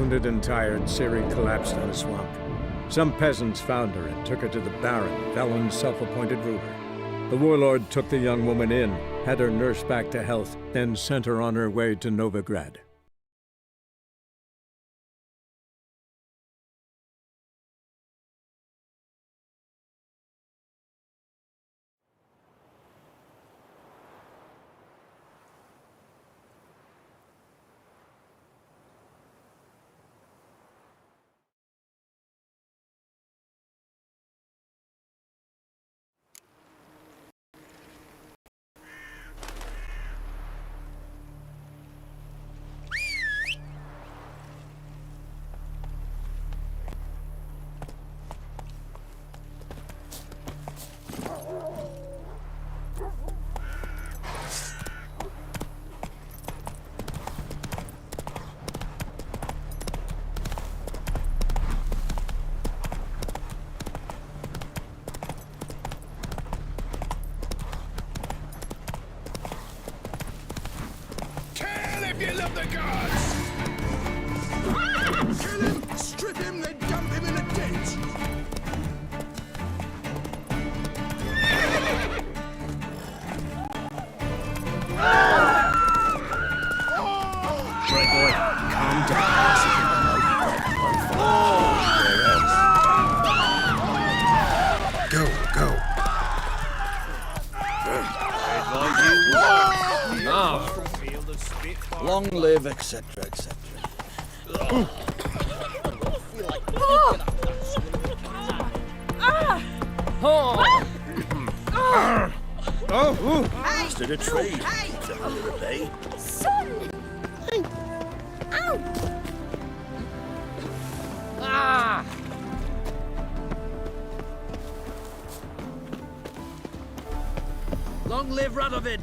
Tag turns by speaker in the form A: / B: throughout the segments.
A: Wounded and tired, Ciri collapsed in a swamp. Some peasants found her and took her to the Baron, Velen's self-appointed ruler. The warlord took the young woman in, had her nursed back to health, then sent her on her way to Novigrad.
B: You love the gods! Kill him! Strip him, then dump him in a ditch!
C: Right, boy. Calm down.
B: Go, go.
C: Long live, etc., etc. Stood a tree to under a bay.
D: Son! Ow! Ah!
C: Long live Radovid!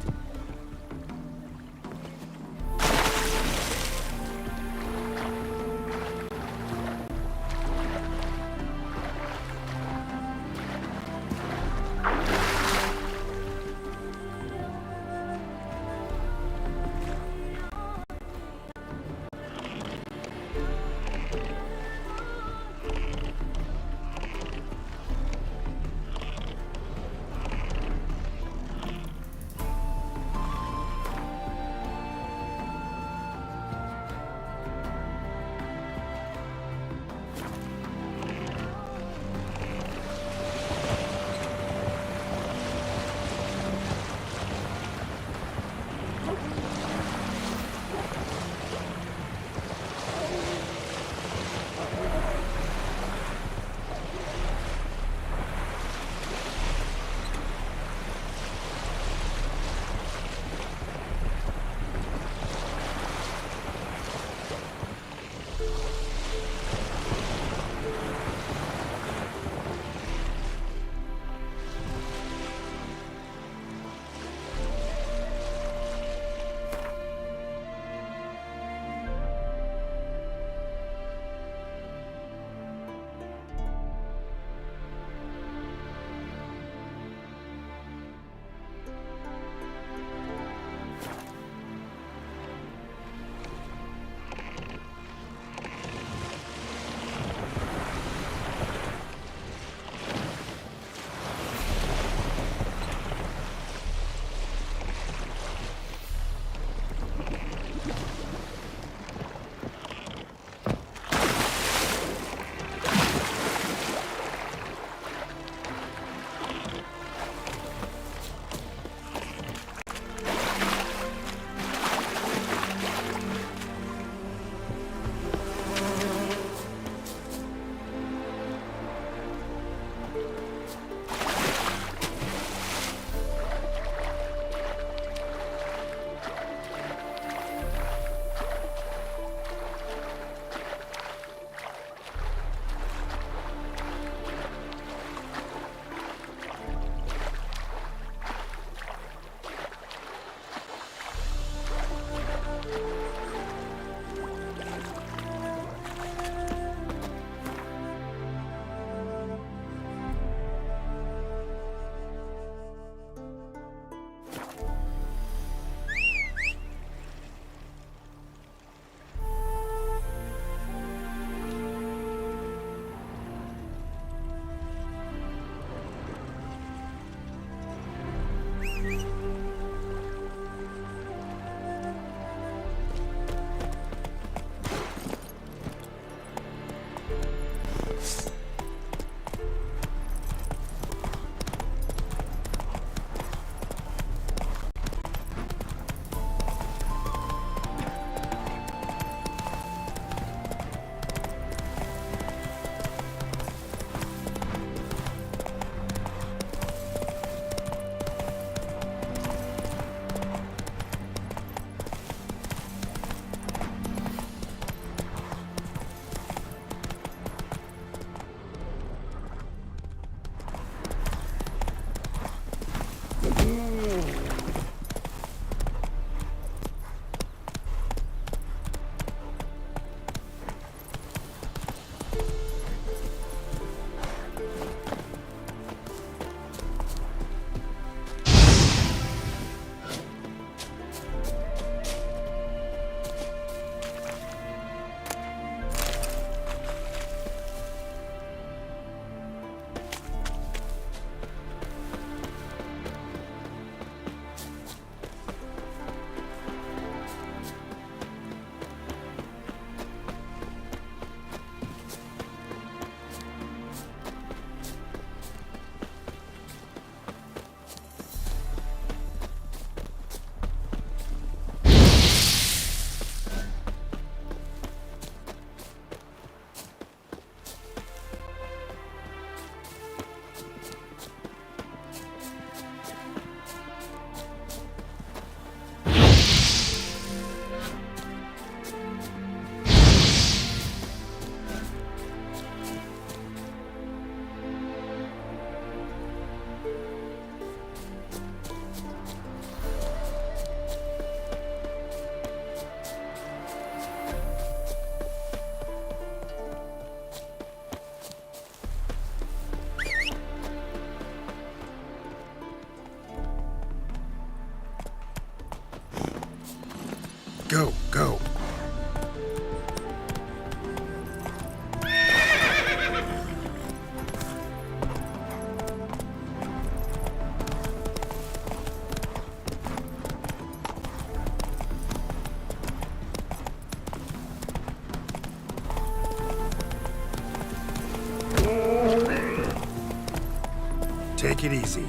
B: Take it easy.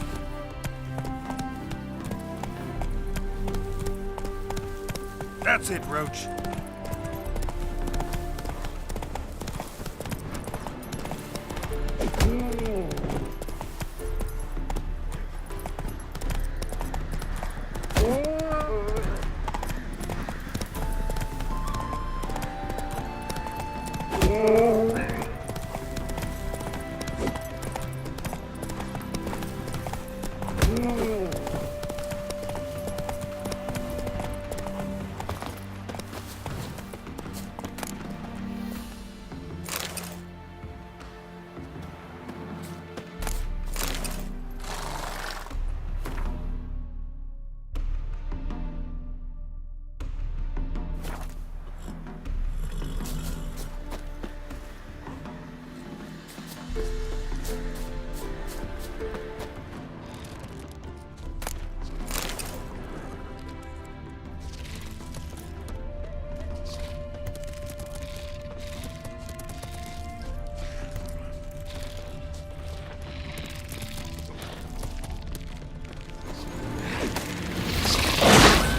B: That's it, Roach.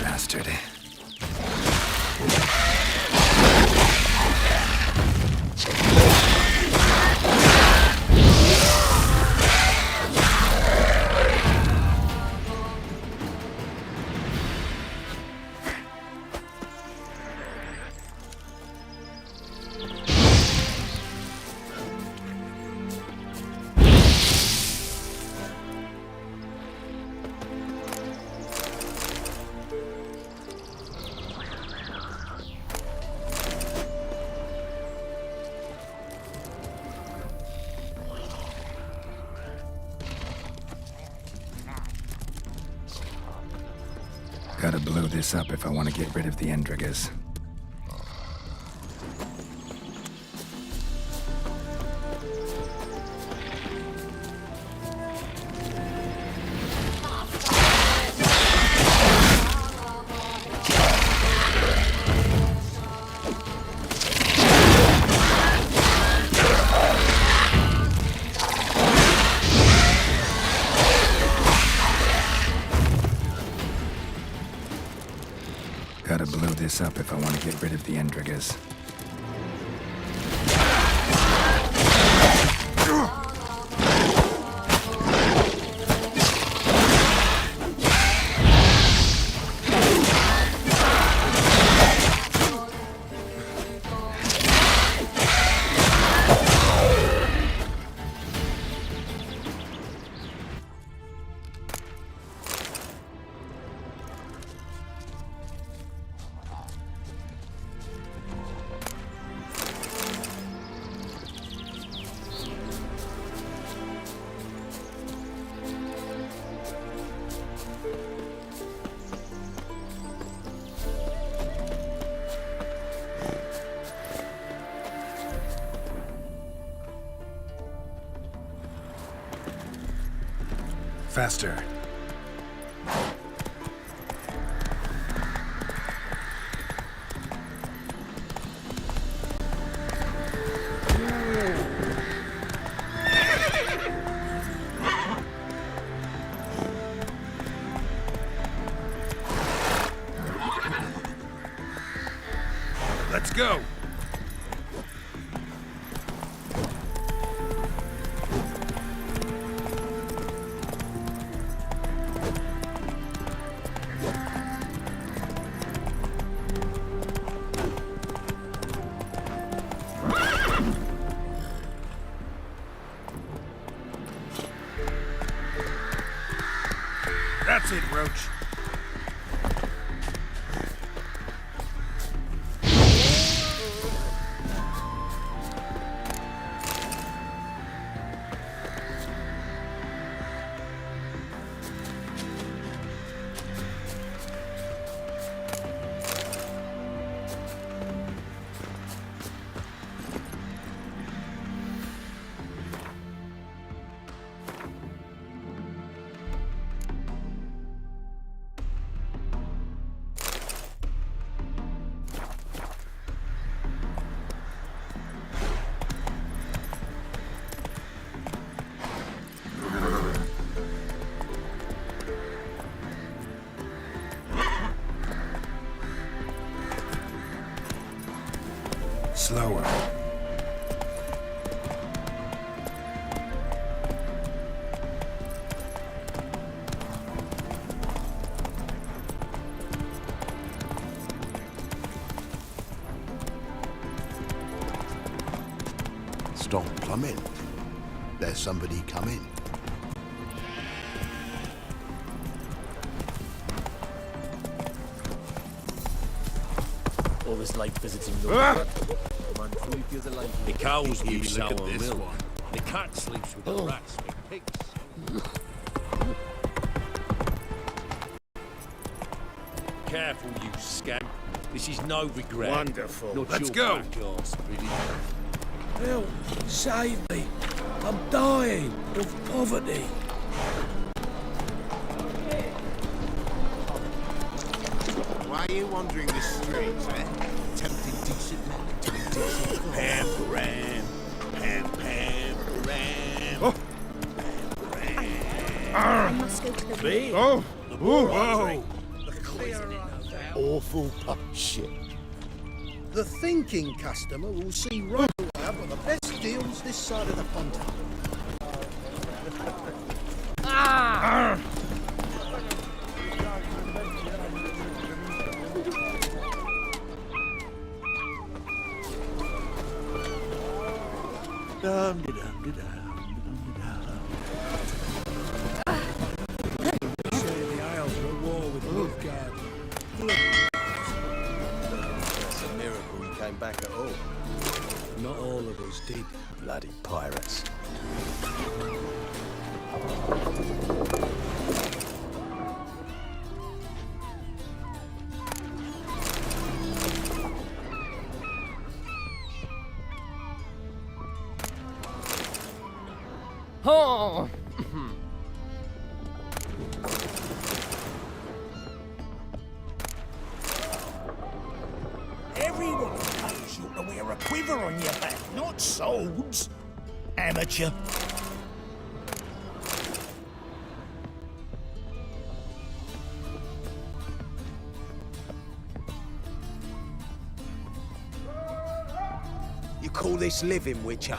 B: Bastard. Gotta blow this up if I want to get rid of the Endriggers. Gotta blow this up if I want to get rid of the Endriggers. Faster. Let's go. That's it, Roach. slower.
C: Stop plumbing. There's somebody coming.
E: All this late visiting the
F: The cows give sour milk. The cat sleeps with the rats with pigs. Careful, you scamp. This is no regret.
C: Wonderful.
F: Not
C: Let's
F: your
C: go.
F: back arse, really.
C: Help! Save me! I'm dying of poverty.
G: Why are you wandering the streets, eh? Tempting decent men to indecent thoughts.
C: Pam, ram. Pam, pam, ram.
D: I must go to the
C: Me?
B: Oh!
C: Whoa! Awful shit. The thinking customer will see right away I've got the best deals this side of the pond. The Isles are at war with Wolfguard.
E: It's a miracle you came back at all.
C: Not all of us did.
E: Bloody pirates.
D: Oh!
H: Everyone knows you to wear a quiver on your back, not swords. Amateur.
E: You call this living, Witcher?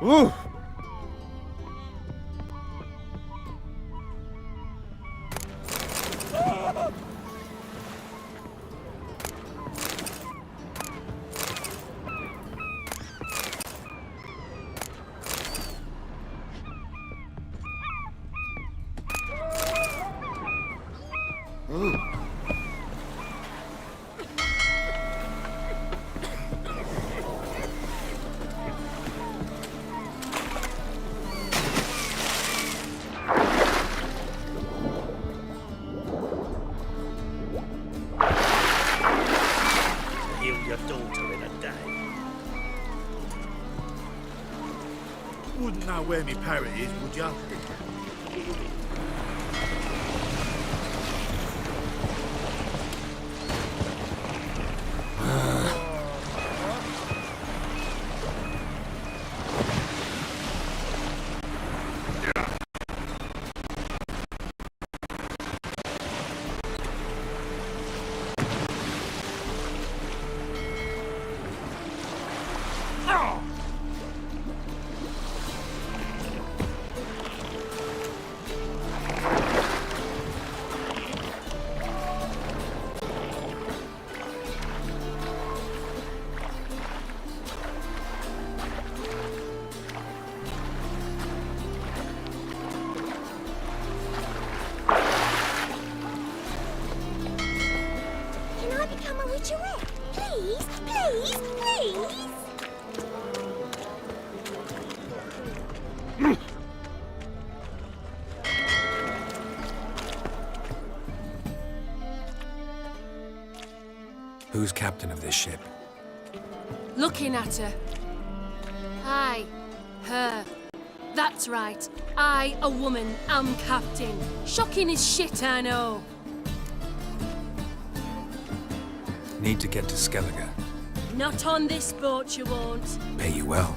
B: Ooh!
C: Heal your daughter in a day.
G: Wouldn't know where my parrot is, would ya?
B: Who's captain of this ship?
I: Looking at her. Aye, her. That's right. I, a woman, am captain. Shocking as shit, I know.
B: Need to get to Skellige.
I: Not on this boat, you won't.
B: Pay you well.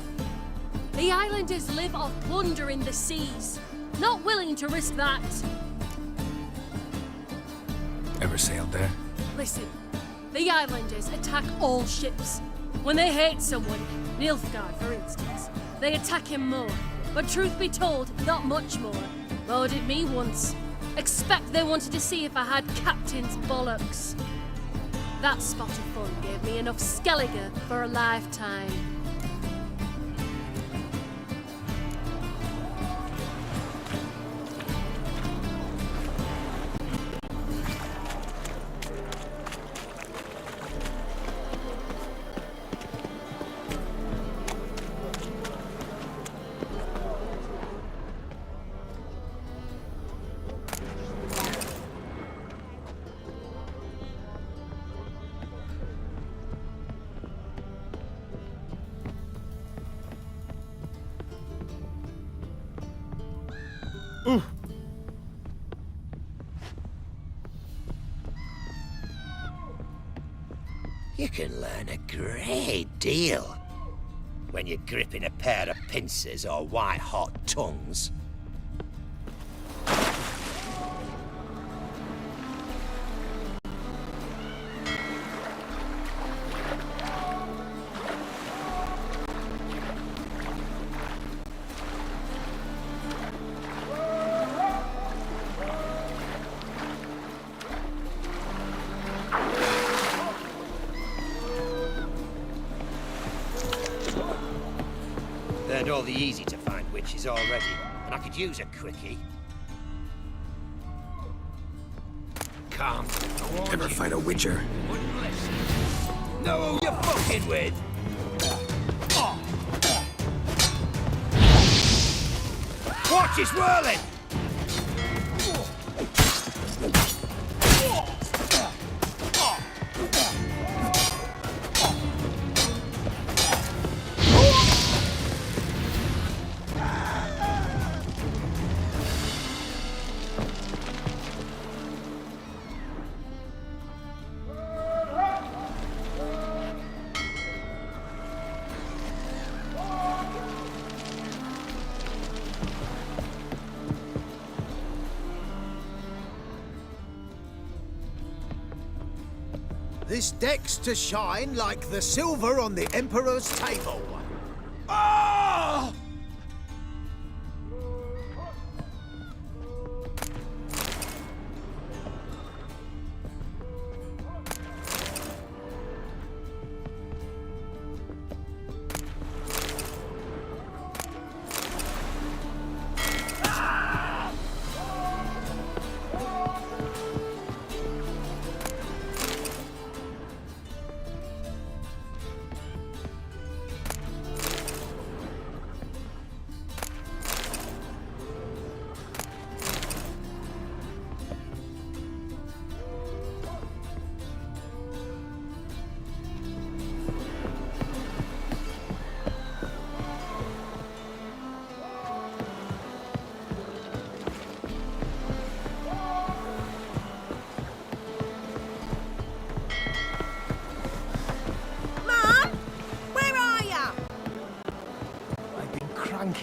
I: The islanders live off plunder in the seas. Not willing to risk that.
B: Ever sailed there?
I: Listen, the islanders attack all ships. When they hate someone, Nilfgaard for instance, they attack him more. But truth be told, not much more. Loaded me once. Expect they wanted to see if I had captain's bollocks. That spot of fun gave me enough Skellige for a lifetime.
J: You can learn a great deal when you're gripping a pair of pincers or white-hot tongues. Learned all the easy-to-find witches already, and I could use a quickie.
F: Come.
B: Ever fight a witcher?
J: Know who you're fucking with? Watch his whirling!
C: This deck's to shine like the silver on the Emperor's table.
J: Oh!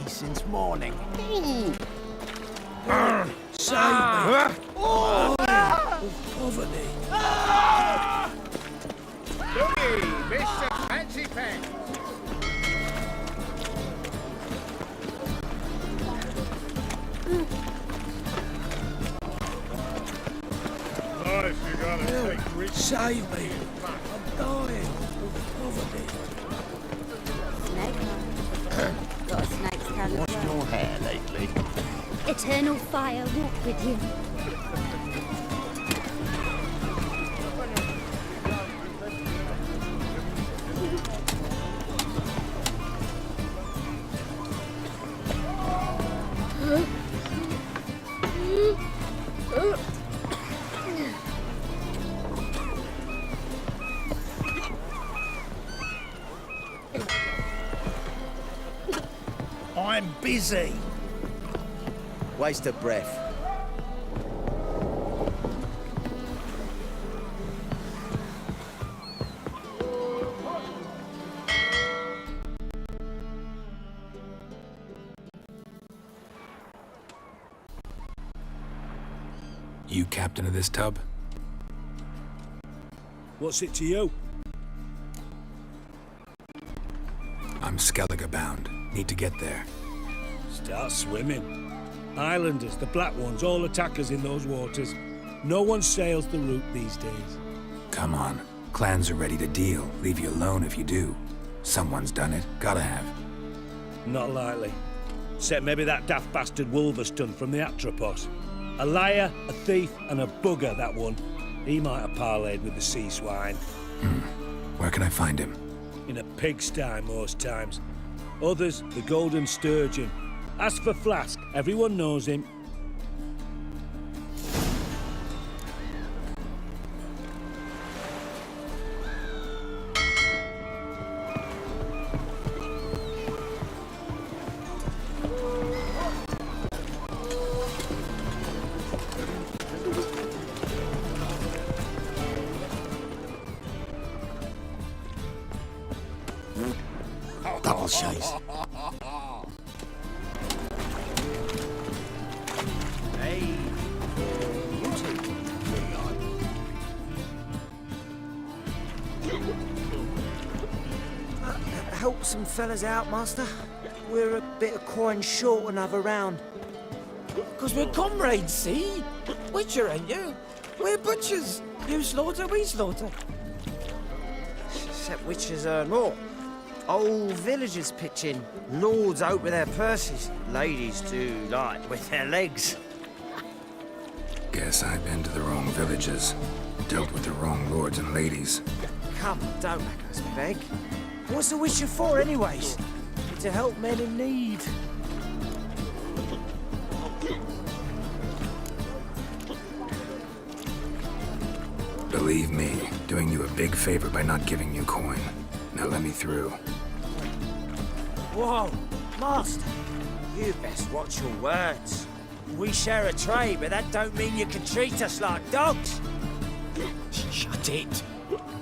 C: Since morning.
G: Save me! Oh! Poverty!
C: Louis, Mr. Fancy Pants.
A: Nice, you gotta take rich.
G: Save me! I'm dying of poverty.
D: Snake. Got a snake's tail.
J: Washed your hair lately?
D: Eternal fire walk with you.
H: busy.
E: Waste of breath.
B: You captain of this tub?
F: What's it to you?
B: I'm Skellige bound. Need to get there.
F: Start swimming. Islanders, the black ones, all attackers in those waters. No one sails the route these days.
B: Come on. Clans are ready to deal. Leave you alone if you do. Someone's done it. Gotta have.
F: Not likely. Except maybe that daft bastard Wolverston from the Atropos. A liar, a thief, and a bugger, that one. He might have parlayed with the sea swine.
B: Where can I find him?
F: In a pigsty most times. Others, the Golden Sturgeon. As for Flask, everyone knows him.
E: Double chase.
J: Hey, you two.
E: Help some fellas out, master. We're a bit of coin short another round.
K: Because we're comrades, see? Witcher, ain't you? We're butchers. You slaughter, we slaughter.
E: Except witches earn more. Old villagers pitch in. Lords out with their purses. Ladies do like with their legs.
B: Guess I've been to the wrong villages. Dealt with the wrong lords and ladies.
E: Come, don't make us beg. What's the witcher for, anyways? To help men in need.
B: Believe me, doing you a big favor by not giving you coin. Now let me through.
E: Whoa, master. You best watch your words. We share a trade, but that don't mean you can treat us like dogs.
K: Shut it.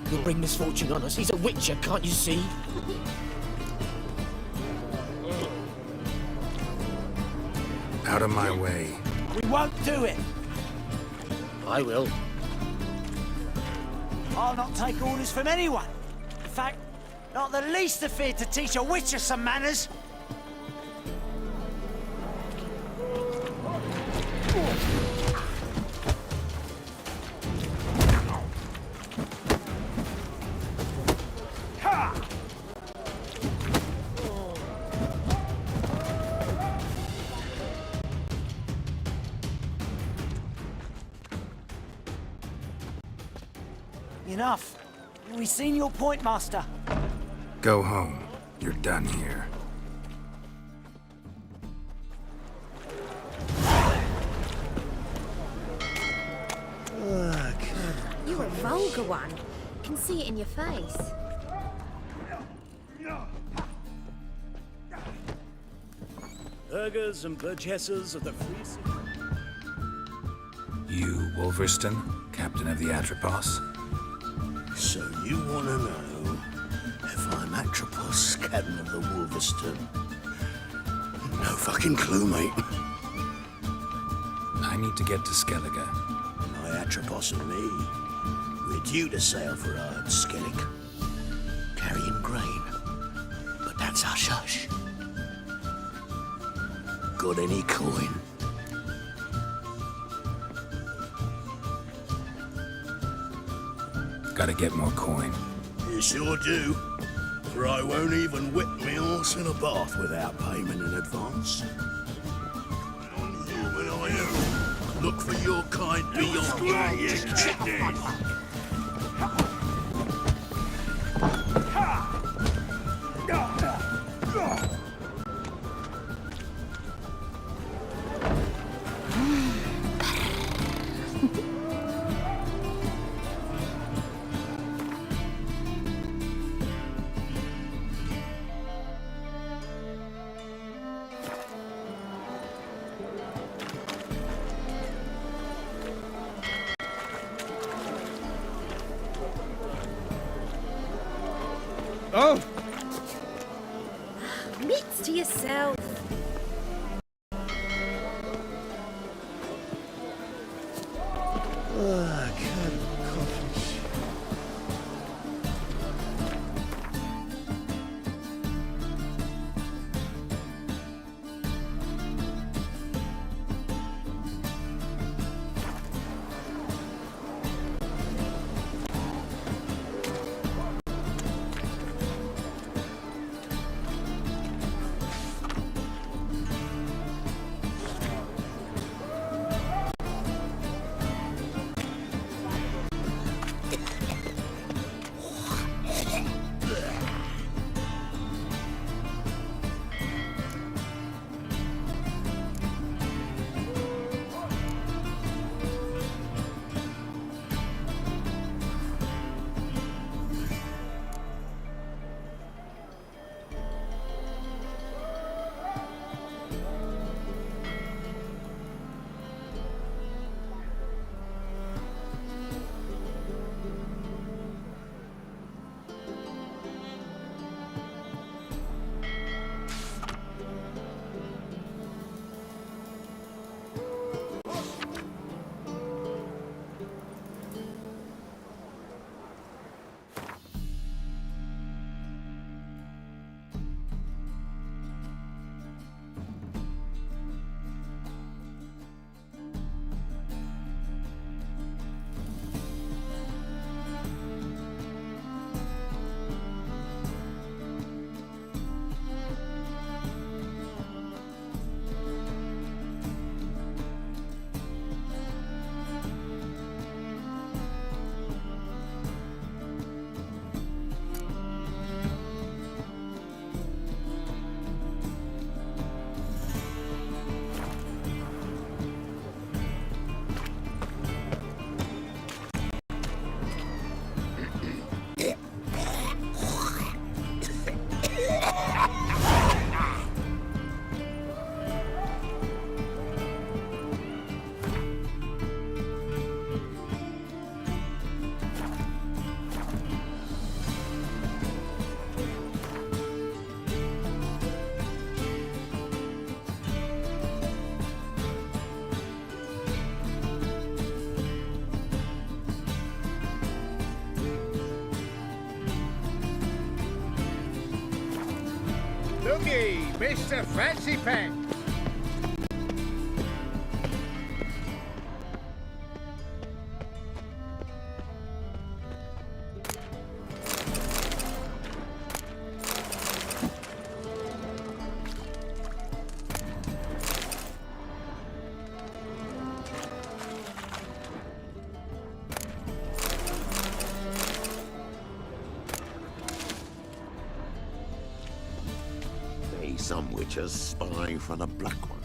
K: You'll bring misfortune on us. He's a witcher, can't you see?
B: Out of my way.
E: We won't do it.
K: I will.
E: I'll not take orders from anyone. In fact, not the least afeard to teach a witcher some manners. Enough. We've seen your point, master.
B: Go home. You're done here.
D: You're a vulgar one. Can see it in your face.
F: Burgers and burgesses of the free city.
B: You, Wolverston, captain of the Atropos?
G: So you want to know if I'm Atropos, captain of the Wolverston? No fucking clue, mate.
B: I need to get to Skellige.
G: My Atropos and me, we're due to sail for Skellig, carrying grain. But that's hush-hush. Got any coin?
B: Gotta get more coin.
G: You sure do. For I won't even whip me horse in a bath without payment in advance. Human I am. Look for your kind beyond your
A: Oh!
D: Mitts to yourself.
A: Looky, Mr. Fancy Pants.
G: Some witches spy for the Black One.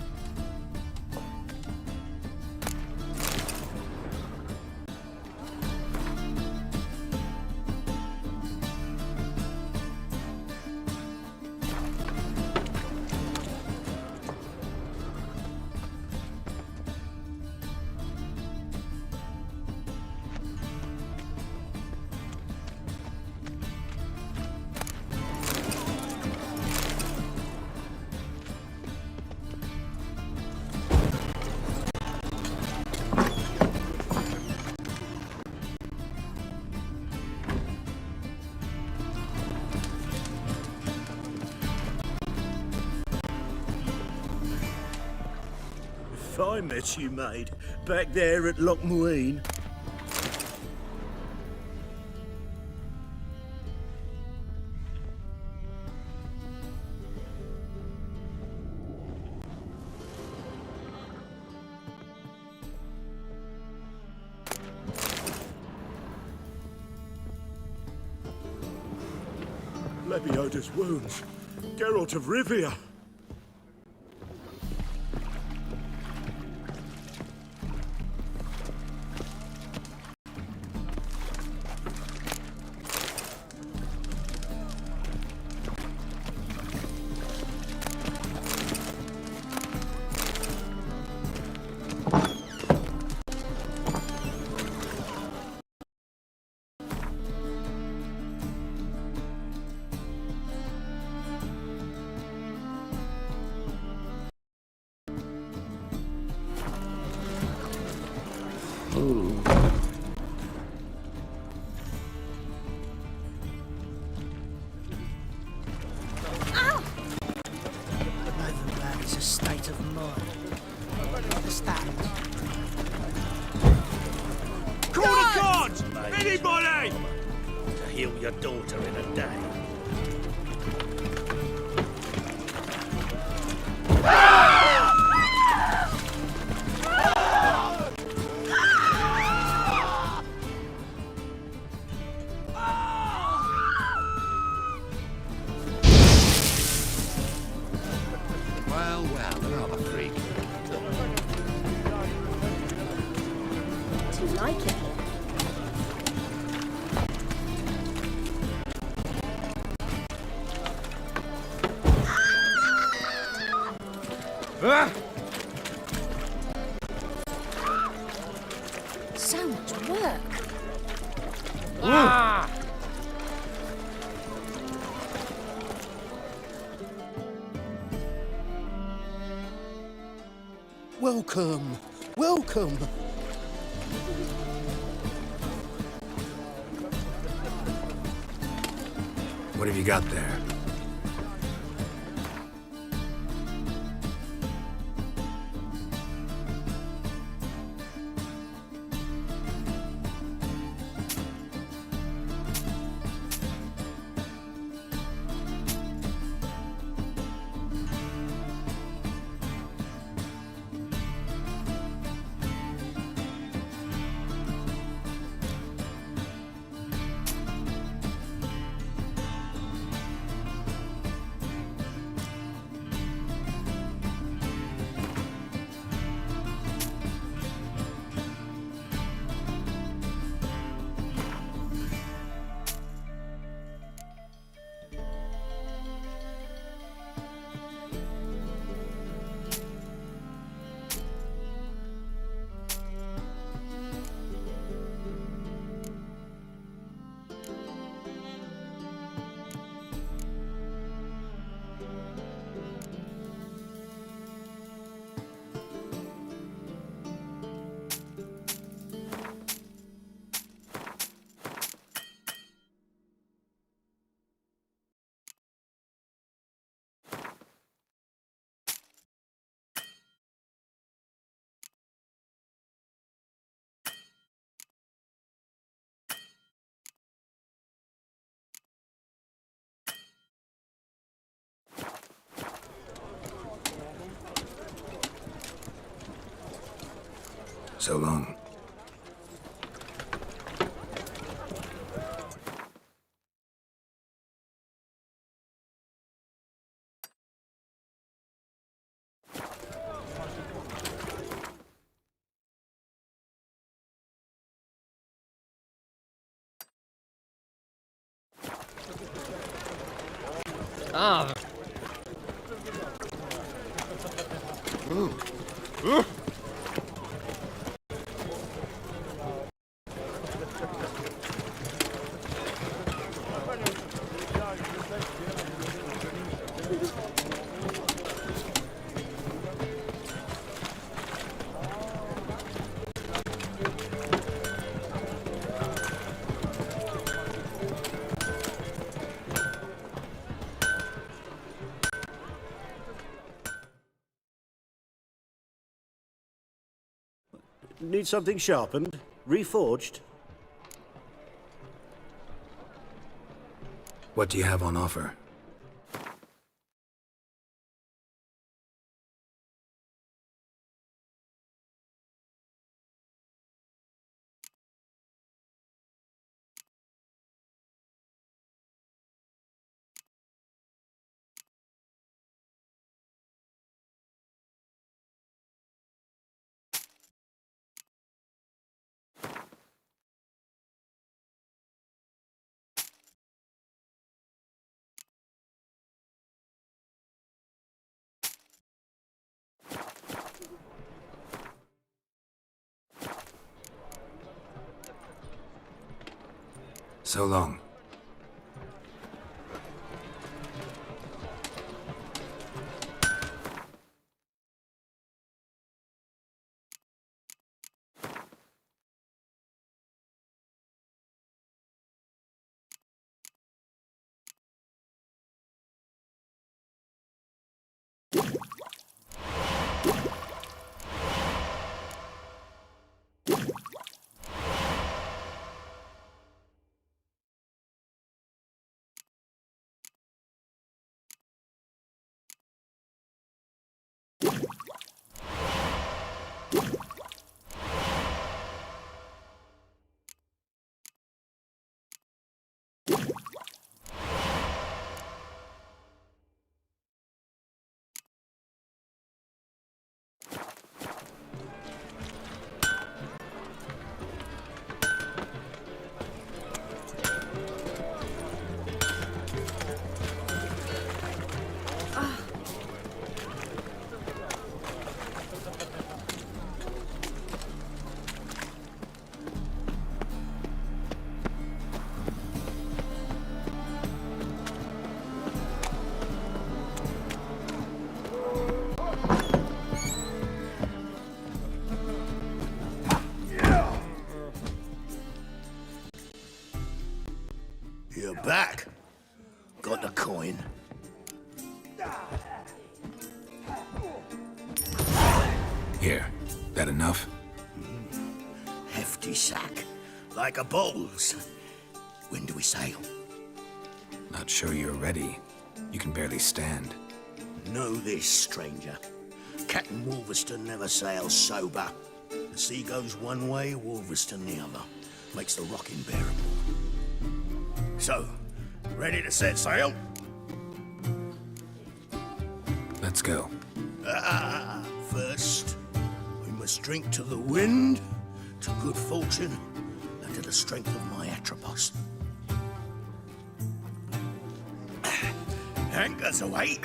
F: If I met you, maid, back there at Lochmuine. Lebioda's wounds. Geralt of Rivia.
E: Overland is a state of mind. Understand?
F: Call the guards! Anybody! To heal your daughter in a day.
J: Well, well, another freak.
D: Do you like it here? So much work.
C: Welcome, welcome.
B: What have you got there? So long.
E: Ah.
G: Need something sharpened? Reforged?
B: What do you have on offer? So long.
G: back. Got the coin.
B: Here, that enough?
G: Hefty sack. Like a bowl's. When do we sail?
B: Not sure you're ready. You can barely stand.
G: Know this, stranger. Captain Wolverston never sails sober. The sea goes one way, Wolverston the other. Makes the rocking bearable. So, ready to set sail?
B: Let's go.
G: First, we must drink to the wind, to good fortune, and to the strength of my Atropos. Anchors away.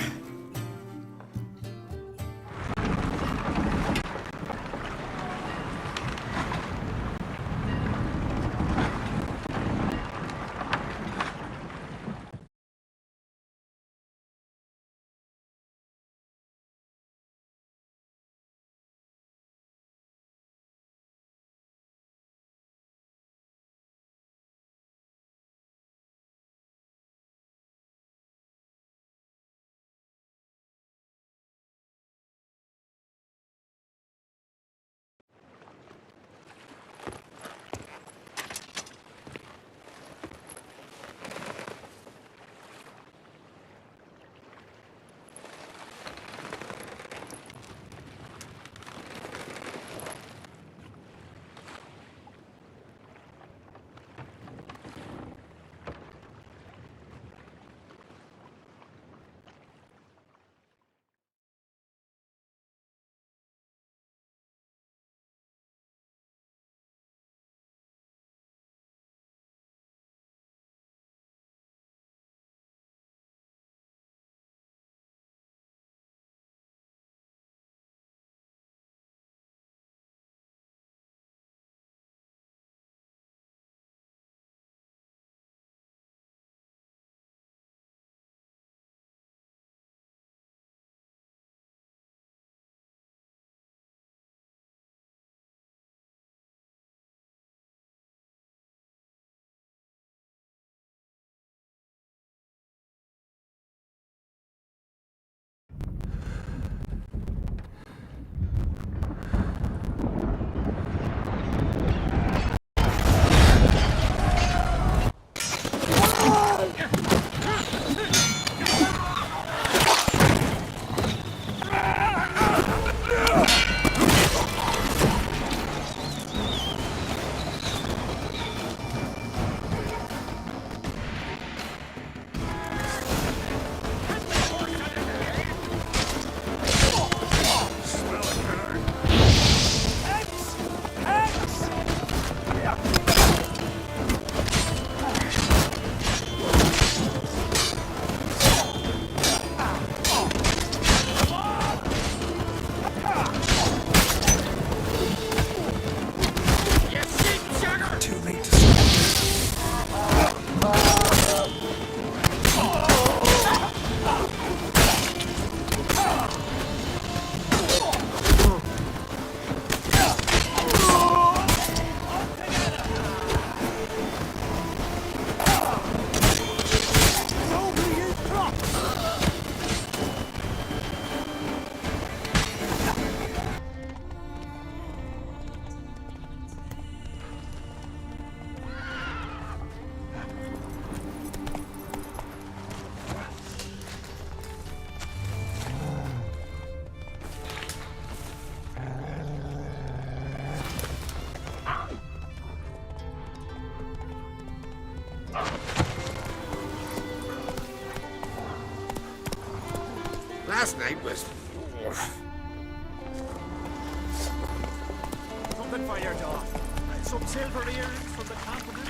L: Last night was...
M: Something for your dog. Some silver earrings from the continent.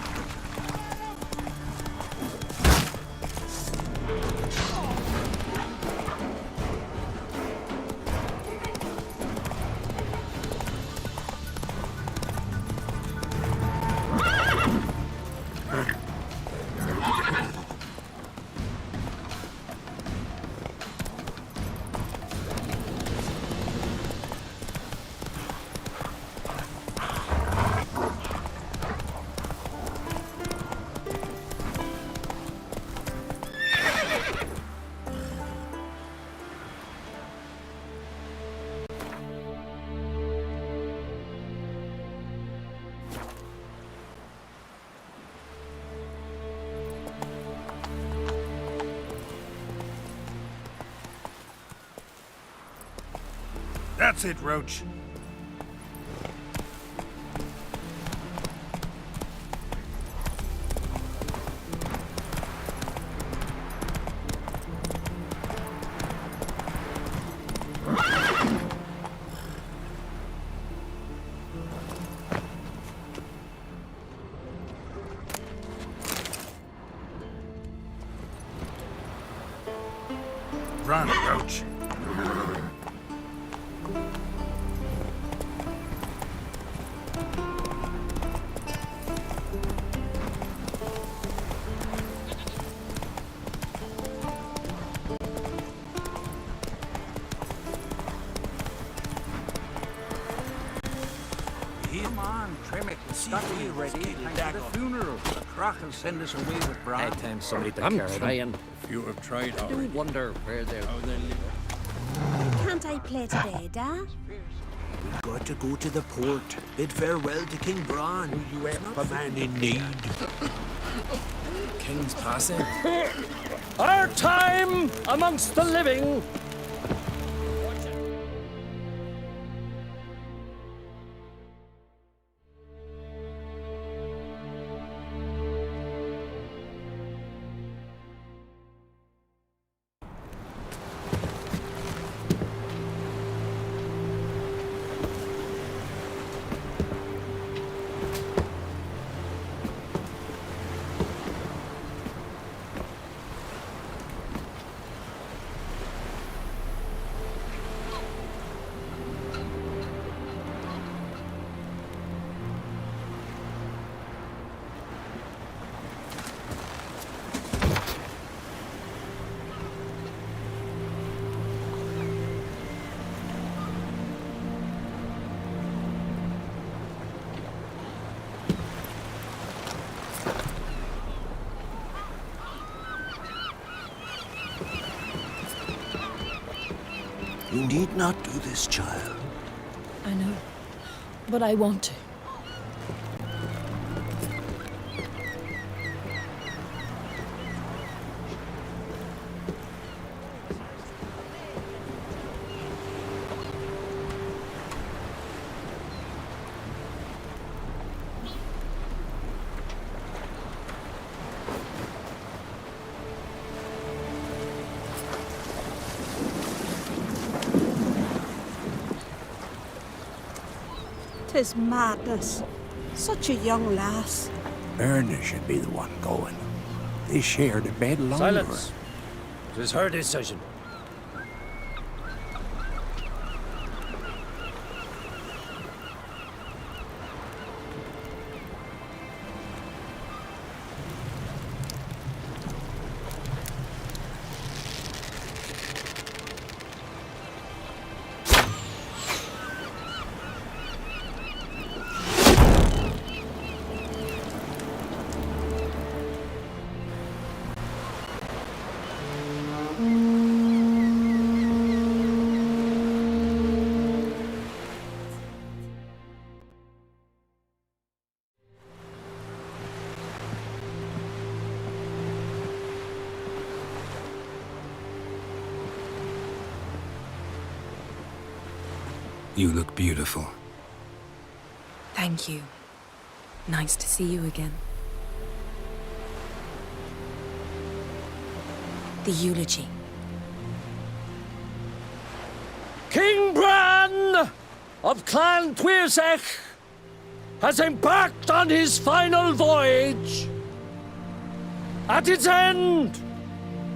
H: That's it, Roach. Run, Roach.
L: Come on, trim it. Stop you ready. Time for the funeral. The croc will send us away with Bran.
N: Time somebody to
L: I'm
N: carry them.
L: trying.
N: You have tried
L: I do
N: already.
L: wonder where they're...
D: Can't I play today, Da?
G: We've got to go to the port. Bid farewell to King Bran.
L: You
G: help a man in need.
N: King's passing.
F: Our time amongst the living.
G: You need not do this, child.
O: I know, but I want to.
P: Tis madness. Such a young lass.
L: Erna should be the one going. They shared a bed longer.
F: Silence. It is her decision.
B: You look beautiful.
O: Thank you. Nice to see you again. The eulogy.
F: King Bran of Clan Twirsech has embarked on his final voyage. At its end,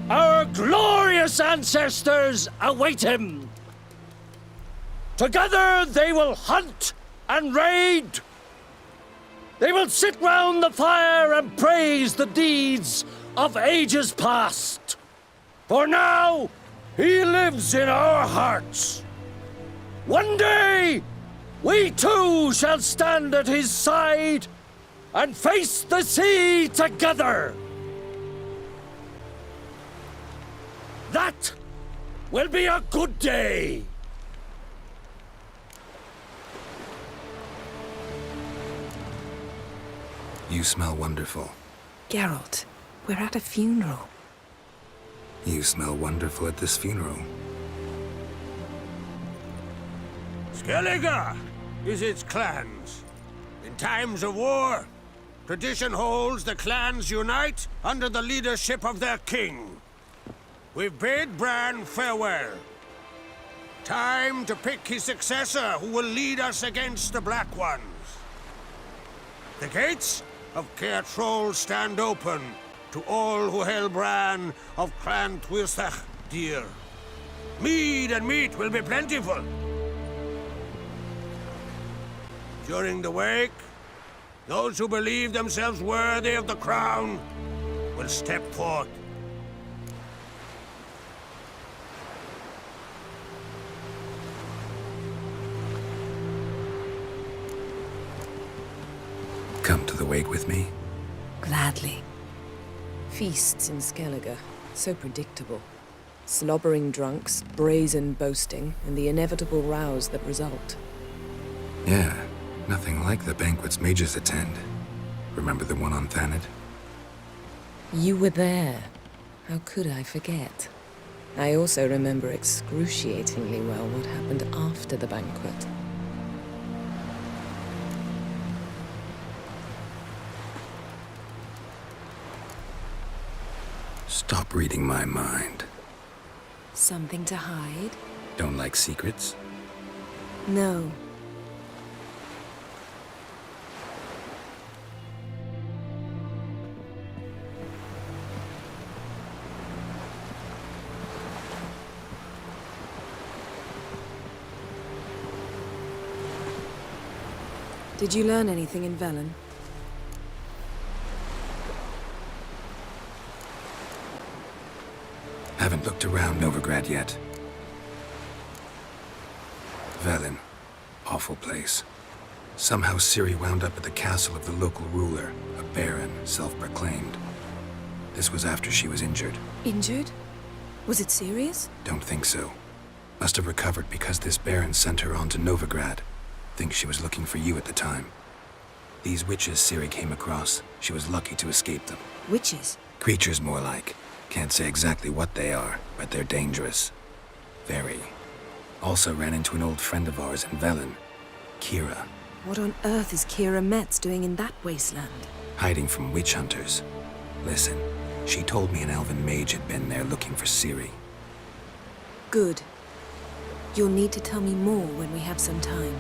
F: our glorious ancestors await him. Together they will hunt and raid. They will sit round the fire and praise the deeds of ages past. For now, he lives in our hearts. One day, we too shall stand at his side and face the sea together. That will be a good day.
B: You smell wonderful.
O: Geralt, we're at a funeral.
B: You smell wonderful at this funeral.
F: Skellige is its clans. In times of war, tradition holds the clans unite under the leadership of their king. We've bid Bran farewell. Time to pick his successor who will lead us against the Black Ones. The gates of Caer Troll stand open to all who held Bran of Clan Twisach dear. Mead and meat will be plentiful. During the wake, those who believe themselves worthy of the crown will step forth.
B: Come to the wake with me?
O: Gladly. Feasts in Skellige, so predictable. Slobbering drunks, brazen boasting, and the inevitable rows that result.
B: Yeah, nothing like the banquets mages attend. Remember the one on Thanet?
O: You were there. How could I forget? I also remember excruciatingly well what happened after the banquet.
B: Stop reading my mind.
O: Something to hide?
B: Don't like secrets?
O: No. Did you learn anything in Velen?
B: Haven't looked around Novigrad yet. Velen. Awful place. Somehow Ciri wound up at the castle of the local ruler, a baron, self-proclaimed. This was after she was injured.
O: Injured? Was it serious?
B: Don't think so. Must have recovered because this baron sent her on to Novigrad. Think she was looking for you at the time. These witches Ciri came across, she was lucky to escape them.
O: Witches?
B: Creatures more like. Can't say exactly what they are, but they're dangerous. Very. Also ran into an old friend of ours in Velen, Kira.
O: What on earth is Kira Metz doing in that wasteland?
B: Hiding from witch hunters. Listen, she told me an elven mage had been there looking for Ciri.
O: Good. You'll need to tell me more when we have some time.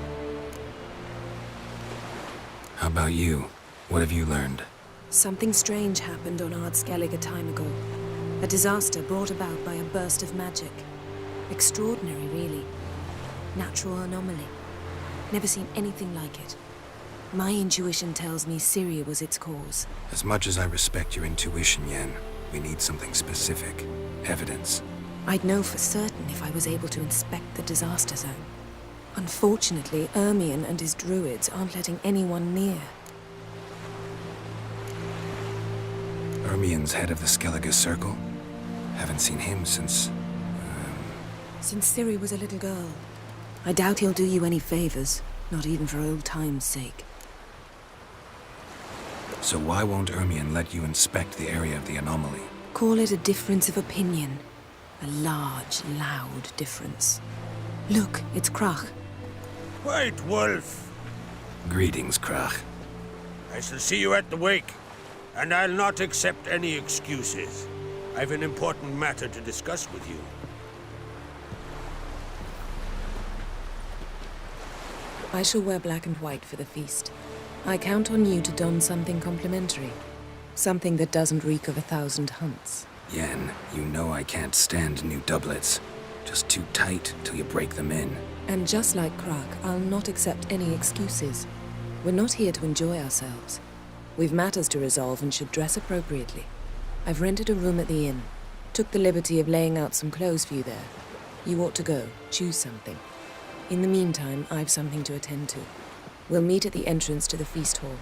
B: How about you? What have you learned?
O: Something strange happened on Ard Skellige a time ago. A disaster brought about by a burst of magic. Extraordinary, really. Natural anomaly. Never seen anything like it. My intuition tells me Ciri was its cause.
B: As much as I respect your intuition, Yen, we need something specific. Evidence.
O: I'd know for certain if I was able to inspect the disaster zone. Unfortunately, Ermion and his druids aren't letting anyone near.
B: Ermion's head of the Skellige Circle? Haven't seen him since...
O: Since Ciri was a little girl. I doubt he'll do you any favors, not even for old time's sake.
B: So why won't Ermion let you inspect the area of the anomaly?
O: Call it a difference of opinion. A large, loud difference. Look, it's Krach.
F: White Wolf!
B: Greetings, Krach.
F: I shall see you at the wake, and I'll not accept any excuses. I've an important matter to discuss with you.
O: I shall wear black and white for the feast. I count on you to don something complimentary. Something that doesn't reek of 1,000 hunts.
B: Yen, you know I can't stand new doublets. Just too tight till you break them in.
O: And just like Krach, I'll not accept any excuses. We're not here to enjoy ourselves. We've matters to resolve and should dress appropriately. I've rented a room at the inn. Took the liberty of laying out some clothes for you there. You ought to go. Choose something. In the meantime, I've something to attend to. We'll meet at the entrance to the feast hall.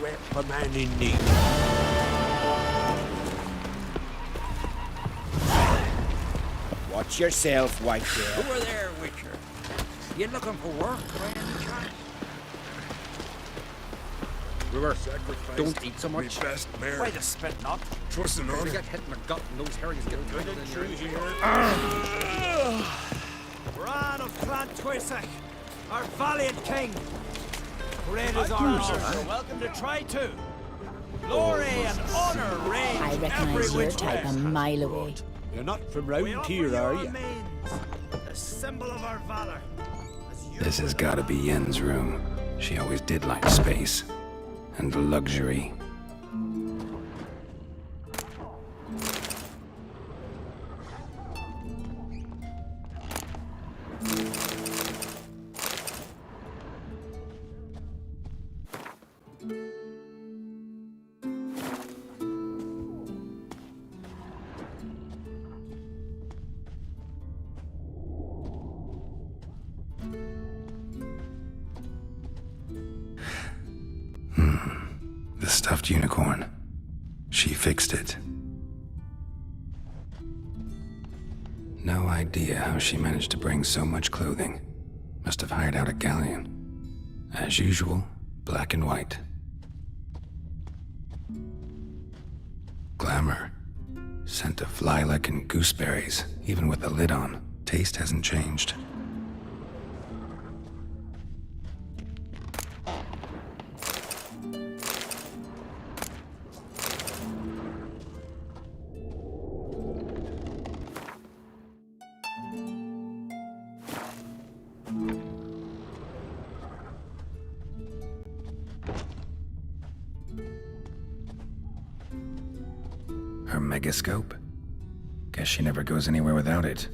H: help a man in need.
J: Watch yourself, Whitetail.
L: Over there, Witcher. You looking for work by any chance? River, don't eat so much.
N: Best bear.
L: Why the spit not?
N: Trusting on
L: You
N: it.
L: get hit in the gut and those herrings get good in your
K: Bran of Clan Twisach, our valiant king. Great is our honor. Welcome to try to. Glory and honor reign.
Q: I recognize your type a mile away.
H: You're not from round here, are you?
K: The symbol of our valor.
B: This has gotta be Yen's room. She always did like space. And luxury. The stuffed unicorn. She fixed it. No idea how she managed to bring so much clothing. Must have hired out a galleon. As usual, black and white. Glamour. Scent of lilac and gooseberries, even with the lid on. Taste hasn't changed. Her megascope? Guess she never goes anywhere without it.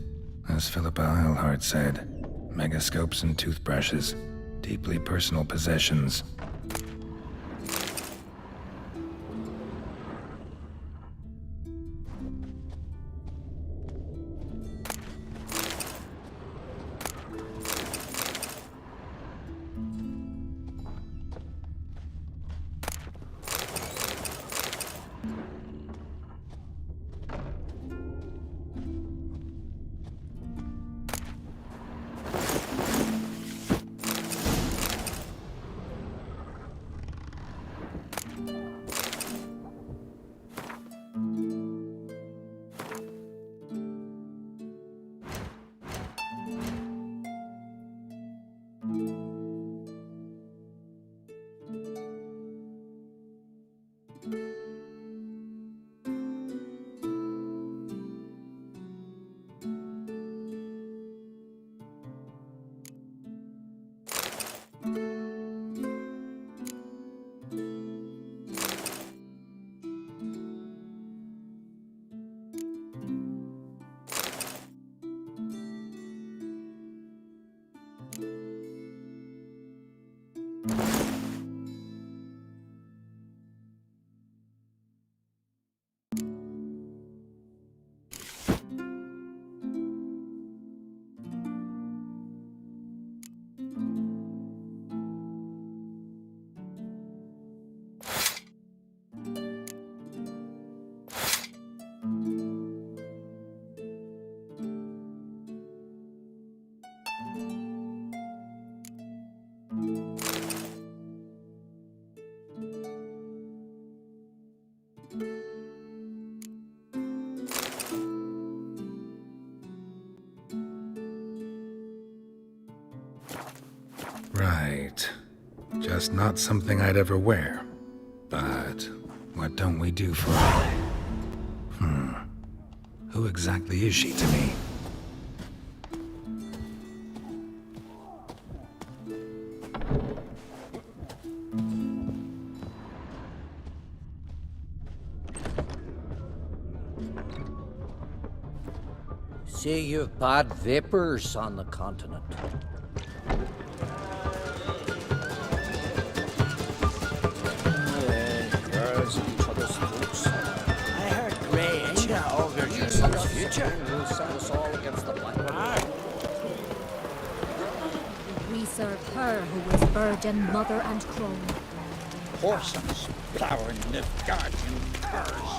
B: As Philippa Eilhart said, megascopes and toothbrushes, deeply personal possessions. Right. Just not something I'd ever wear. But what don't we do for her? Who exactly is she to me?
F: See, you've bad vapors on the continent.
K: Girls in each other's throats. I heard great. Augurs your son's future.
F: Will set us all against the black.
Q: We serve her who was virgin, mother, and crone.
L: Porsons plowing Nilfgaardian curs.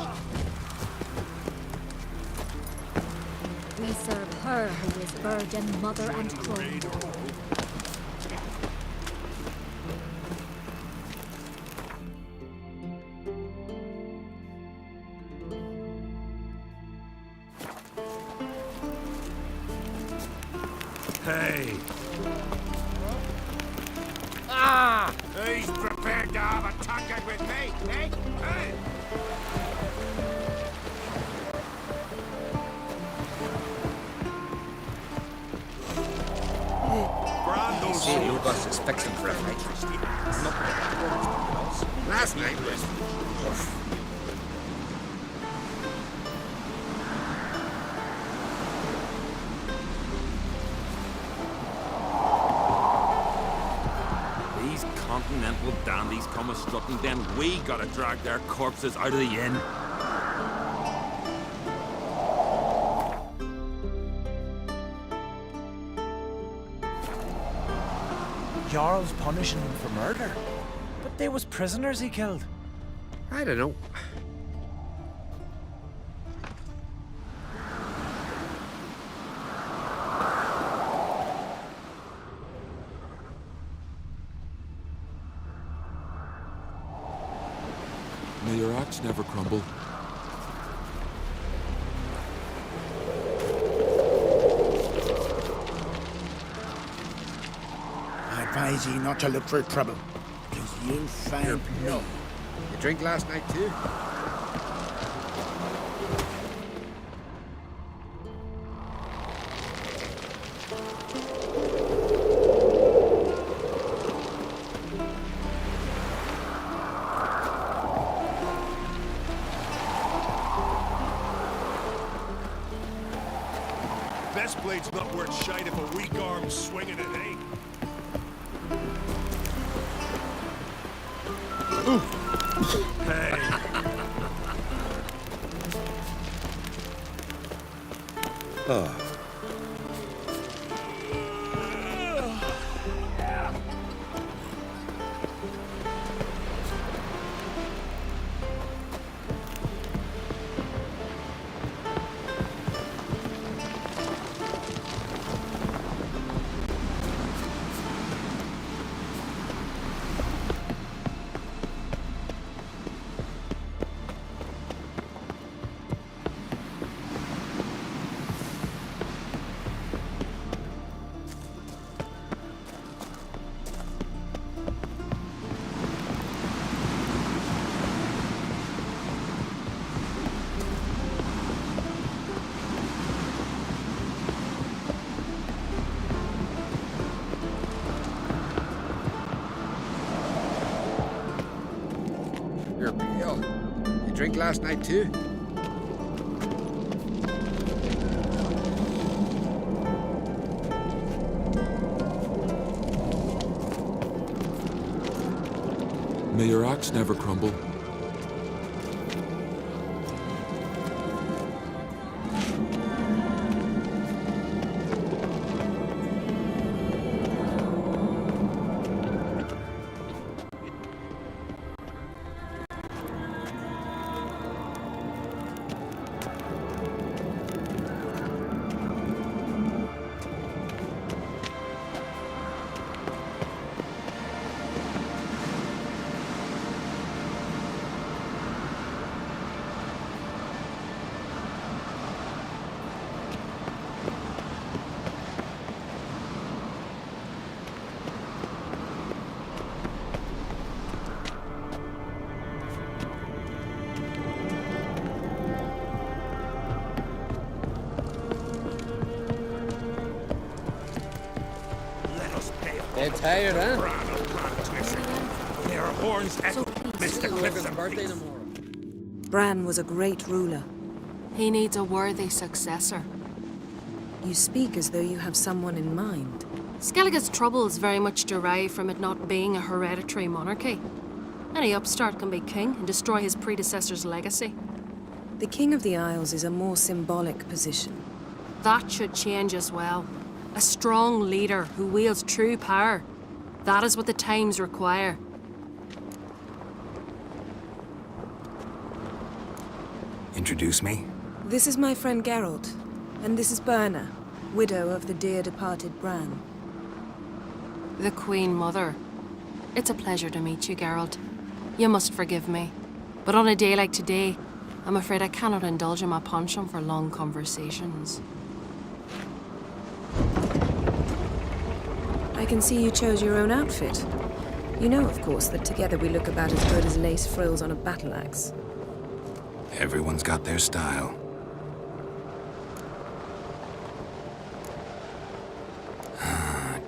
Q: We serve her who is virgin, mother, and crone.
H: Hey!
K: Ah!
H: He's prepared to have a tongue with me, eh? Hey! Brando's
N: See, Lugos is fixing for a fight.
H: last night was...
N: These continental dandies come a strutting, then we gotta drag their corpses out of the inn.
K: Jarl's punishing them for murder. But they was prisoners he killed.
H: I don't know.
N: May your axe never crumble.
H: I advise ye not to look for trouble, because you'll find me. You drink last night too?
M: Best blade's not worth shite if a weak arm's swinging it, eh? Hey!
B: Oh.
H: You're pale. You drink last night too?
N: May your axe never crumble.
H: They're tired, huh?
M: Their horns echo. Mr. Cliff's
H: birthday tomorrow.
O: Bran was a great ruler.
I: He needs a worthy successor.
O: You speak as though you have someone in mind.
I: Skellige's troubles very much derive from it not being a hereditary monarchy. Any upstart can be king and destroy his predecessor's legacy.
O: The King of the Isles is a more symbolic position.
I: That should change as well. A strong leader who wields true power. That is what the times require.
B: Introduce me?
O: This is my friend Geralt, and this is Berna, widow of the dear departed Bran.
I: The Queen Mother. It's a pleasure to meet you, Geralt. You must forgive me, but on a day like today, I'm afraid I cannot indulge in my penchant for long conversations.
O: I can see you chose your own outfit. You know, of course, that together we look about as good as lace frills on a battle axe.
B: Everyone's got their style.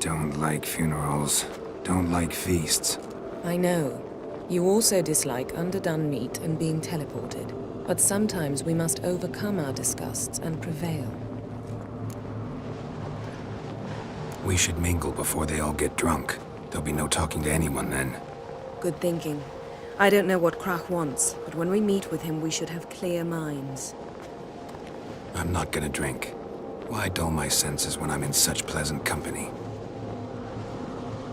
B: Don't like funerals. Don't like feasts.
O: I know. You also dislike underdone meat and being teleported. But sometimes we must overcome our disgusts and prevail.
B: We should mingle before they all get drunk. There'll be no talking to anyone then.
O: Good thinking. I don't know what Krach wants, but when we meet with him, we should have clear minds.
B: I'm not gonna drink. Why dull my senses when I'm in such pleasant company?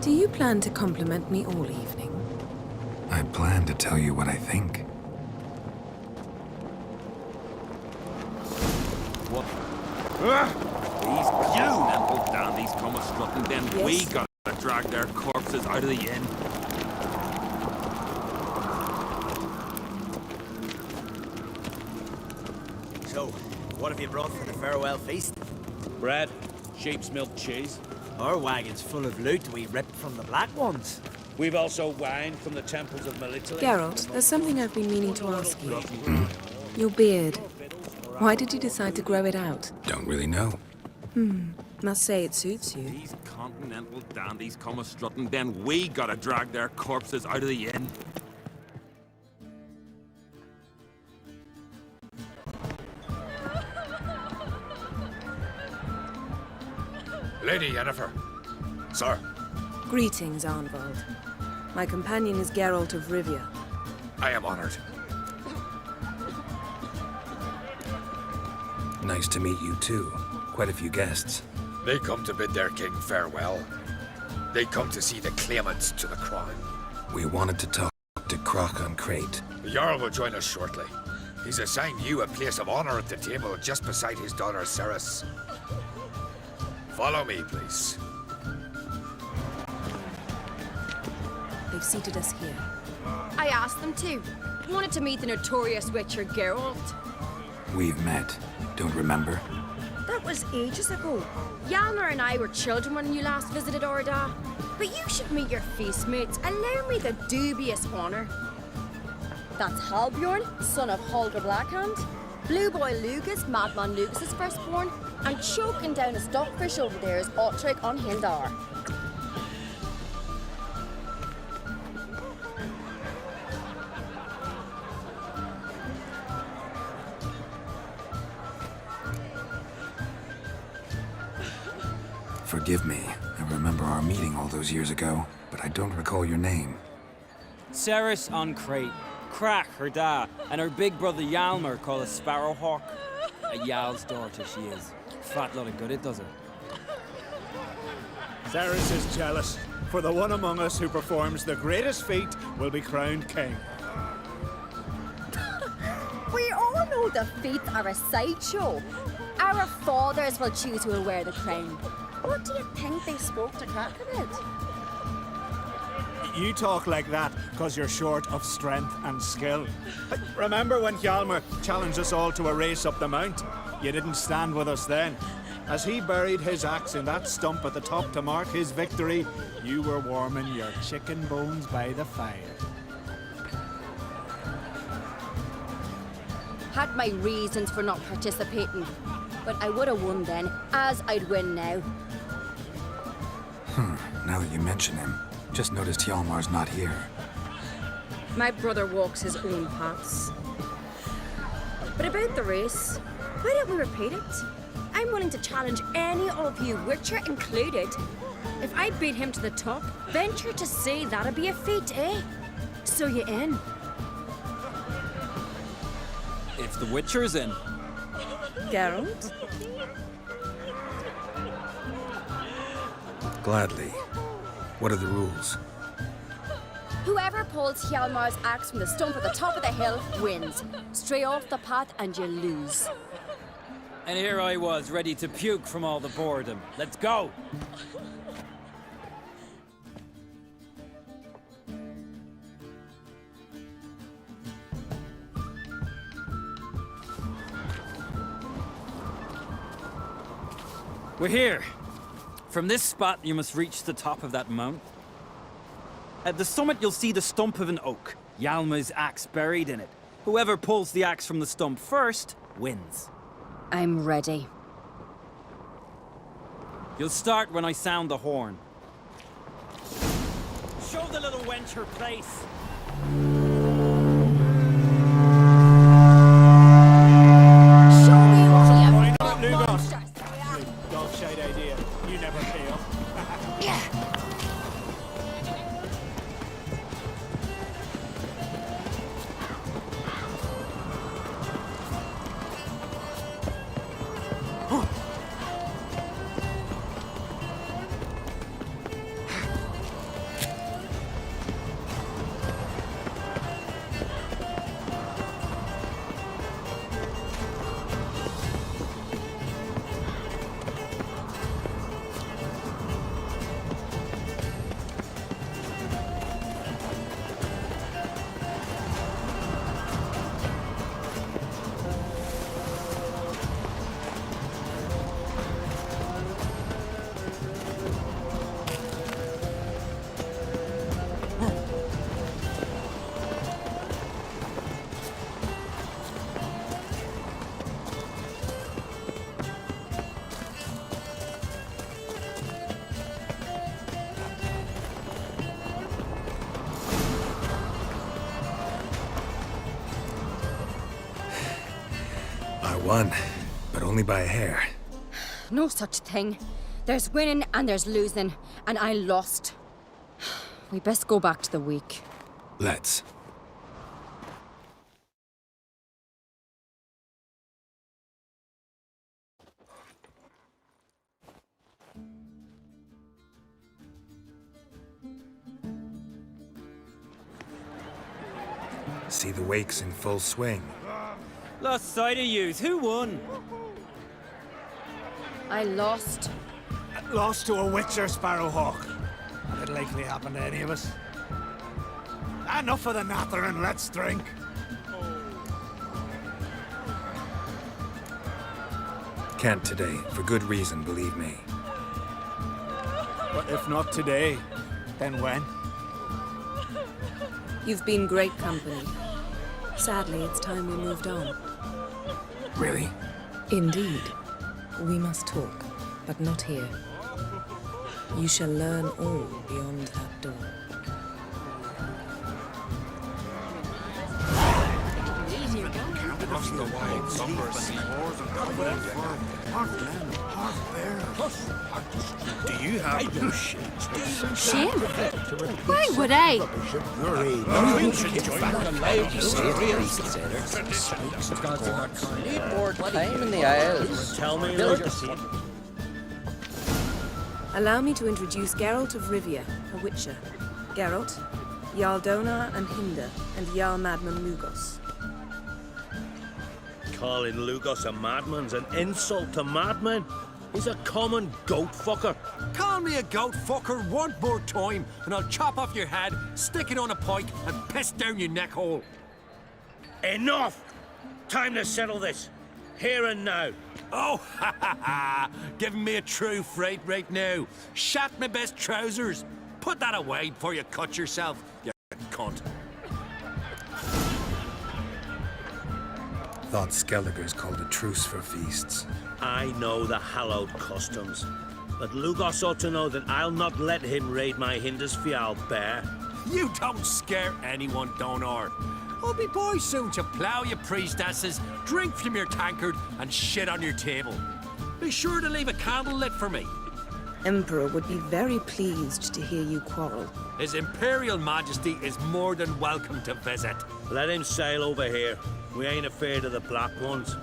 O: Do you plan to compliment me all evening?
B: I plan to tell you what I think.
N: What? These continental dandies come a strutting, then we gotta drag their corpses out of the inn.
E: So, what have you brought for the farewell feast?
K: Bread, sheep's milk cheese.
E: Our wagon's full of loot we ripped from the Black Ones.
K: We've also wine from the temples of Melitele.
O: Geralt, there's something I've been meaning to ask you. Your beard. Why did you decide to grow it out?
B: Don't really know.
O: Must say it suits you.
N: These continental dandies come a strutting, then we gotta drag their corpses out of the inn.
H: Lady Yennefer. Sir.
O: Greetings, Arnvald. My companion is Geralt of Rivia.
H: I am honored.
B: Nice to meet you too. Quite a few guests.
H: They come to bid their king farewell. They come to see the claimants to the crown.
B: We wanted to talk to Krach on Crate.
H: The Jarl will join us shortly. He's assigned you a place of honor at the table just beside his daughter Triss. Follow me, please.
O: They've seated us here.
R: I asked them to. Wanted to meet the notorious witcher Geralt.
B: We've met. Don't remember?
R: That was ages ago. Jalmar and I were children when you last visited Orda. But you should meet your feast mates. Allow me the dubious honor. That's Halbjorn, son of Holger Blackhand. Blue Boy Lucas, Madman Lucas's firstborn. And choking down a stockfish over there is Otric on Hildar.
B: Forgive me. I remember our meeting all those years ago, but I don't recall your name.
K: Ceres on Crate. Krach, her da, and her big brother Jalmar called a Sparrowhawk. A Jarl's daughter she is. Fat lot of good it does her.
M: Ceres is jealous, for the one among us who performs the greatest feat will be crowned king.
R: We all know the feats are a sideshow. Our fathers will choose who will wear the crown. What do you think they spoke to Krach about?
M: You talk like that because you're short of strength and skill. Remember when Hjalmar challenged us all to a race up the mount? You didn't stand with us then. As he buried his axe in that stump at the top to mark his victory, you were warming your chicken bones by the fire.
R: Had my reasons for not participating, but I would have won then, as I'd win now.
B: Now that you mention him, just noticed Hjalmar's not here.
R: My brother walks his own paths. But about the race, why don't we repeat it? I'm willing to challenge any of you, Witcher included. If I beat him to the top, venture to say that'd be a feat, eh? So you in?
K: If the Witcher's in.
O: Geralt?
B: Gladly. What are the rules?
R: Whoever pulls Hjalmar's axe from the stump at the top of the hill wins. Stray off the path and you lose.
K: And here I was, ready to puke from all the boredom. Let's go! We're here. From this spot, you must reach the top of that mount. At the summit, you'll see the stump of an oak. Hjalmar's axe buried in it. Whoever pulls the axe from the stump first, wins.
R: I'm ready.
K: You'll start when I sound the horn. Show the little wench her place.
C: Show me what you have, monsters! Dog-shite idea. You never pay up.
R: Yeah.
B: I won, but only by a hair.
R: No such thing. There's winning and there's losing, and I lost. We best go back to the week.
B: Let's. See the wakes in full swing.
K: Lost sight of yous. Who won?
R: I lost.
C: Lost to a witcher, Sparrowhawk. Not likely happen to any of us. Enough of the nattering, let's drink.
B: Can't today, for good reason, believe me.
C: But if not today, then when?
O: You've been great company. Sadly, it's time we moved on.
B: Really?
O: Indeed. We must talk, but not here. You shall learn all beyond that door.
H: Across the wide, somber sea wars and confident
G: Do you have no shit?
I: Shame? Why would I?
E: Need more time in the Isles.
F: Tell me
O: Allow me to introduce Geralt of Rivia, a witcher. Geralt, Jarl Donar and Hinder, and Jarl Madman Lugos.
F: Calling Lugos a madman's an insult to madmen. He's a common goat fucker.
K: Call me a goat fucker one more time, and I'll chop off your head, stick it on a pike, and piss down your neck hole.
F: Enough! Time to settle this. Here and now.
K: Oh, ha ha ha! Giving me a true fright right now. Shat my best trousers. Put that away before you cut yourself, you cunt.
B: Thought Skelliger's called a truce for feasts.
F: I know the hallowed customs, but Lugos ought to know that I'll not let him raid my Hindisfial bear.
K: You don't scare anyone, Donar. I'll be boy soon to plough your priestesses, drink from your tankard, and shit on your table. Be sure to leave a candle lit for me.
O: Emperor would be very pleased to hear you quarrel.
K: His Imperial Majesty is more than welcome to visit.
F: Let him sail over here. We ain't afraid of the Black Ones.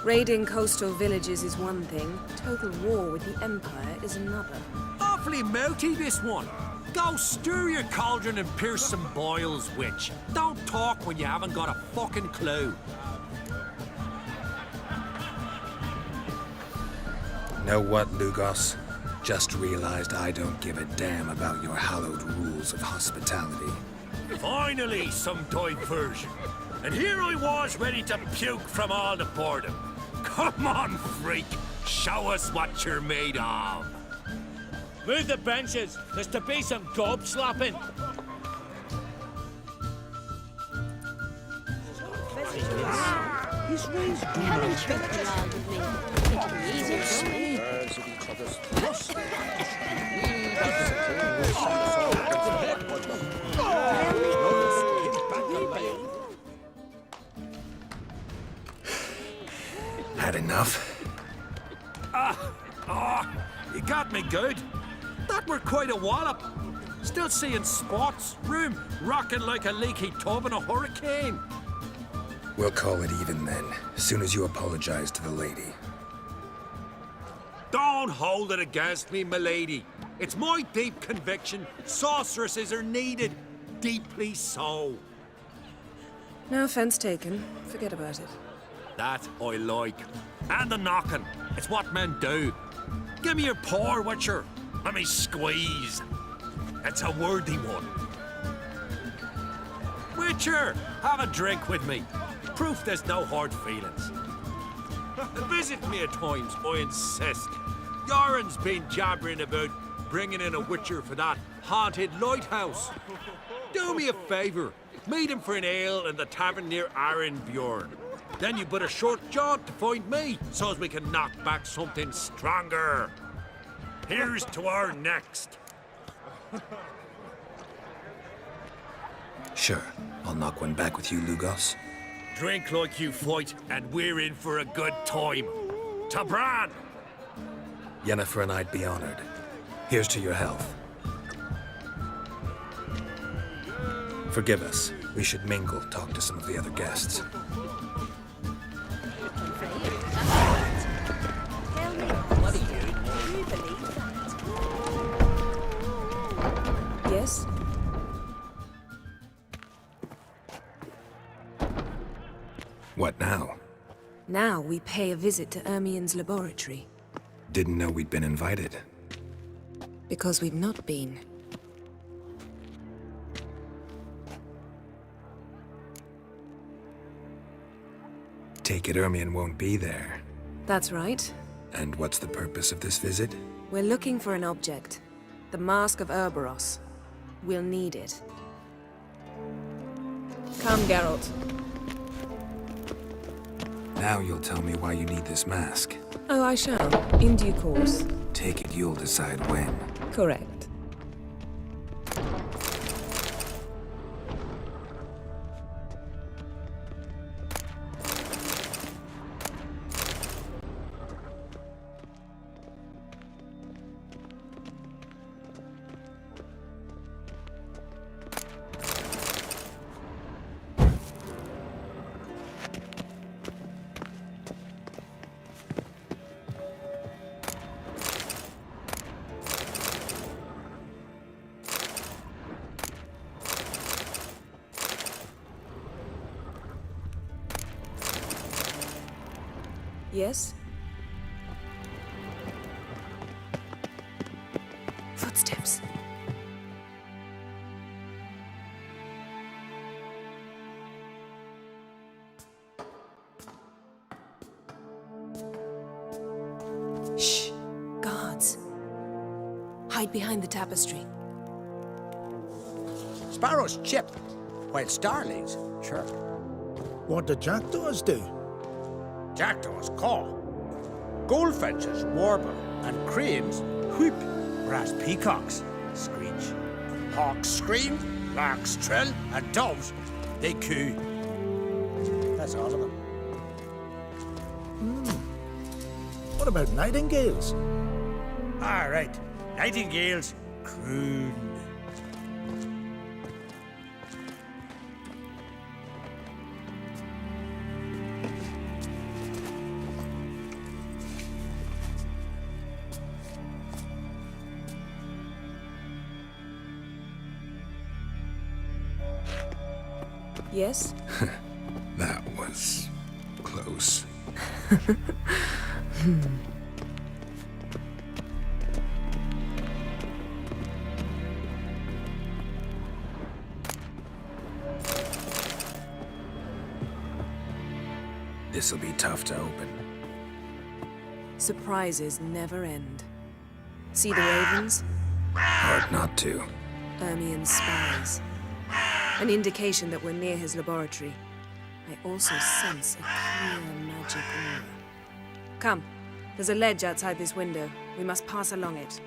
O: Raiding coastal villages is one thing. Total war with the Empire is another.
K: Awfully mouty, this one.
F: Go stir your cauldron and pierce some boils, witch. Don't talk when you haven't got a fucking clue.
B: Know what, Lugos? Just realized I don't give a damn about your hallowed rules of hospitality.
F: Finally, some diversion. And here I was ready to puke from all the boredom. Come on, freak. Show us what you're made of.
S: Move the benches. There's to be some gob slapping.
P: He's raised
I: Come and drink the lad with me. It'll be easier for me.
B: Had enough?
F: You got me good. That were quite a wallop. Still seeing spots, room rocking like a leaky tub in a hurricane.
B: We'll call it even then, as soon as you apologize to the lady.
F: Don't hold it against me, milady. It's my deep conviction sorceresses are needed. Deeply so.
O: No offense taken. Forget about it.
F: That I like. And the knocking. It's what men do. Give me your paw, Witcher. Let me squeeze. It's a worthy one. Witcher, have a drink with me. Proof there's no hard feelings. Visit me at times, I insist. Yoren's been jabbering about bringing in a Witcher for that haunted lighthouse. Do me a favour. Meet him for an ale in the tavern near Arenbjorn. Then you but a short jaunt to find me, so as we can knock back something stronger. Here's to our next.
B: Sure, I'll knock one back with you, Lugos.
F: Drink like you fight, and we're in for a good time. To Bran!
B: Yennefer and I'd be honored. Here's to your health. Forgive us. We should mingle, talk to some of the other guests.
O: Yes?
B: What now?
O: Now we pay a visit to Ermien's laboratory.
B: Didn't know we'd been invited.
O: Because we've not been.
B: Take it Ermien won't be there.
O: That's right.
B: And what's the purpose of this visit?
O: We're looking for an object. The Mask of Ouroboros. We'll need it. Come, Geralt.
B: Now you'll tell me why you need this mask.
O: Oh, I shall. In due course.
B: Take it you'll decide when.
O: Correct. Yes? Footsteps. Shh. Guards. Hide behind the tapestry.
G: Sparrows chip, while starlings chirp.
C: What do jackdaws do?
G: Jackdaws caw. Goldfinches warble, and cranes whoop, whereas peacocks screech. Hawks scream, larks trill, and doves, they coo. That's all of them.
C: What about nightingales?
G: All right, nightingales croon.
O: Yes?
B: That was close. This'll be tough to open.
O: Surprises never end. See the ravens?
B: Hard not to.
O: Ermien's spies. An indication that we're near his laboratory. I also sense a clear magic aura. Come, there's a ledge outside this window. We must pass along it.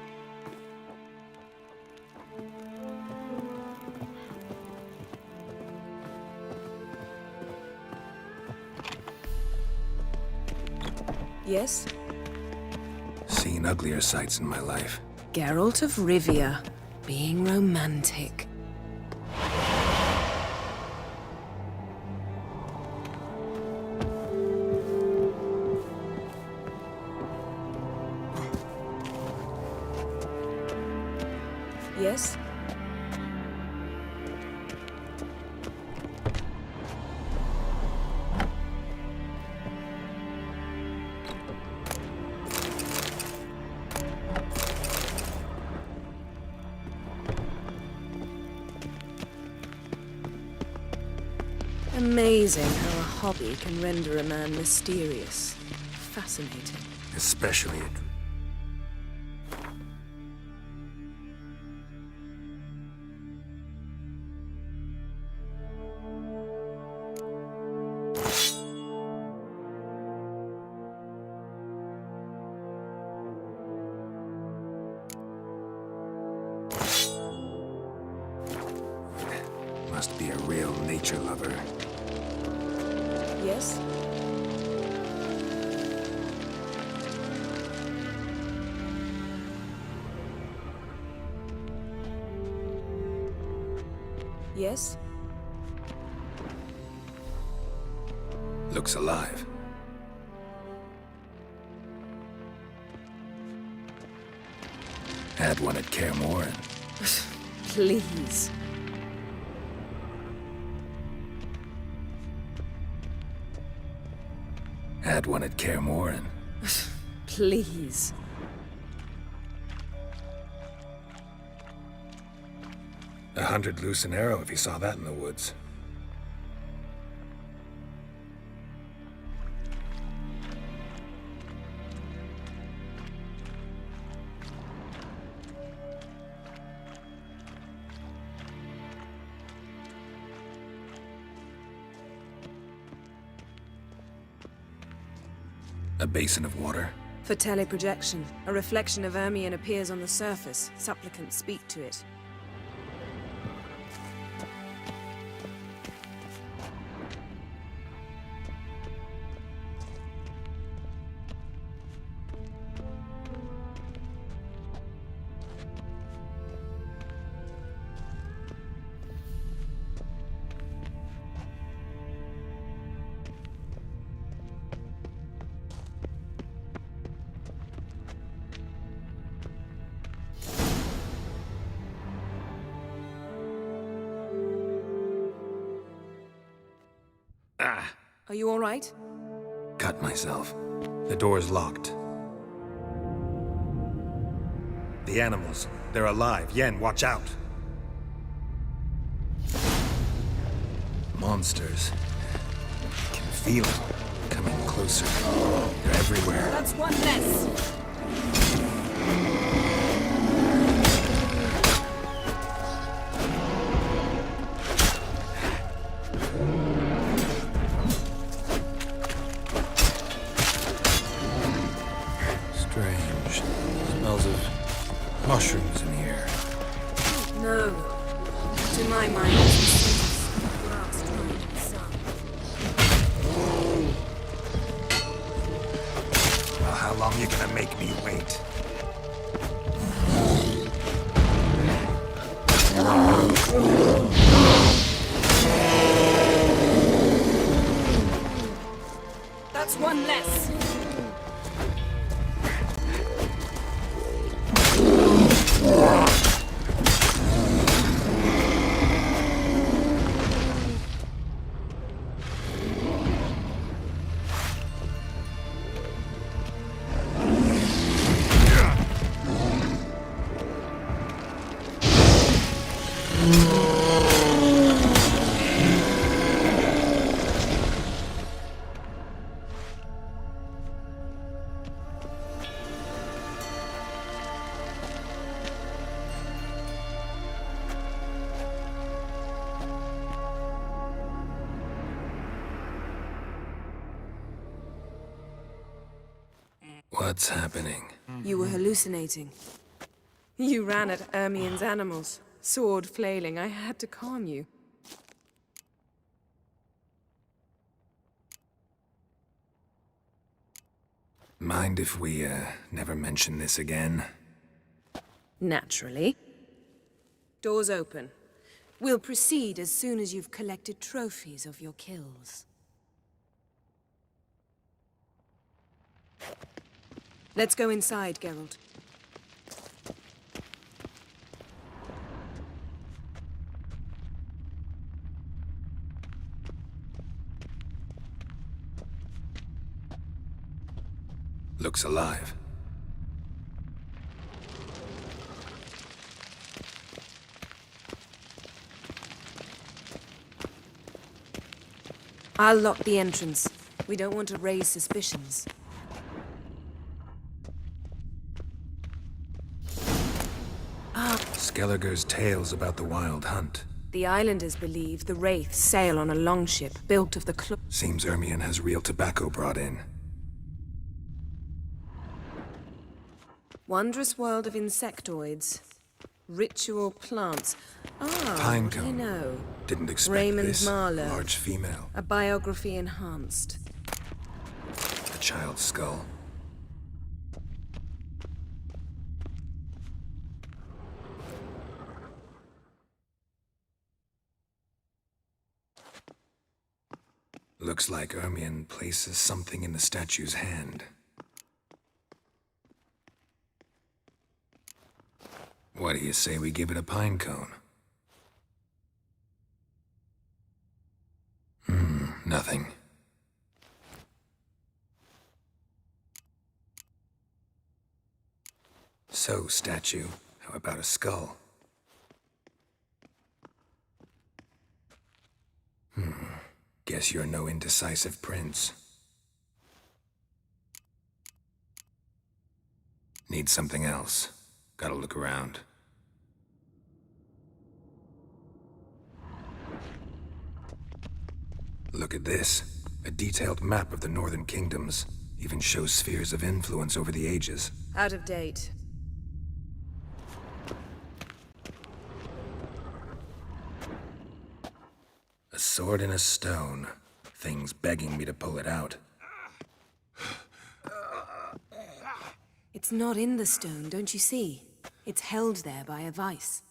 O: Yes?
B: Seen uglier sights in my life.
O: Geralt of Rivia, being romantic. Yes? Amazing how a hobby can render a man mysterious. Fascinating.
B: Especially it. Must be a real nature lover.
O: Yes? Yes?
B: Looks alive. Had one at Kaer.
O: Please.
B: Had one at Kaer.
O: Please.
B: $100 loose an arrow if he saw that in the woods. A basin of water.
O: For teleprojection, a reflection of Ermien appears on the surface. Supplicants speak to it. Are you all right?
B: Cut myself. The door's locked. The animals. They're alive. Yen, watch out. Monsters. I can feel them coming closer. They're everywhere.
O: That's one less.
B: Strange. Smells of mushrooms in here.
O: No. To my mind, it's grass dried in the sun.
B: Well, how long you gonna make me wait?
O: That's one less.
B: What's happening?
O: You were hallucinating. You ran at Ermien's animals, sword flailing. I had to calm you.
B: Mind if we, never mention this again?
O: Naturally. Doors open. We'll proceed as soon as you've collected trophies of your kills. Let's go inside, Geralt.
B: Looks alive.
O: I'll lock the entrance. We don't want to raise suspicions.
B: Skelliger's tales about the Wild Hunt.
O: The islanders believe the Wraiths sail on a longship built of the
B: Seems Ermion has real tobacco brought in.
O: Wondrous world of insectoids. Ritual plants.
B: Pinecone.
O: What do you know?
B: Didn't expect
O: Raymond
B: this.
O: Marlowe.
B: Large female.
O: A biography enhanced.
B: A child's skull. Looks like Ermion places something in the statue's hand. What do you say we give it a pine cone? Nothing. So, statue, how about a skull? Guess you're no indecisive prince. Need something else. Gotta look around. Look at this. A detailed map of the Northern Kingdoms. Even shows spheres of influence over the ages.
O: Out of date.
B: A sword in a stone. Thing's begging me to pull it out.
O: It's not in the stone, don't you see? It's held there by a vice.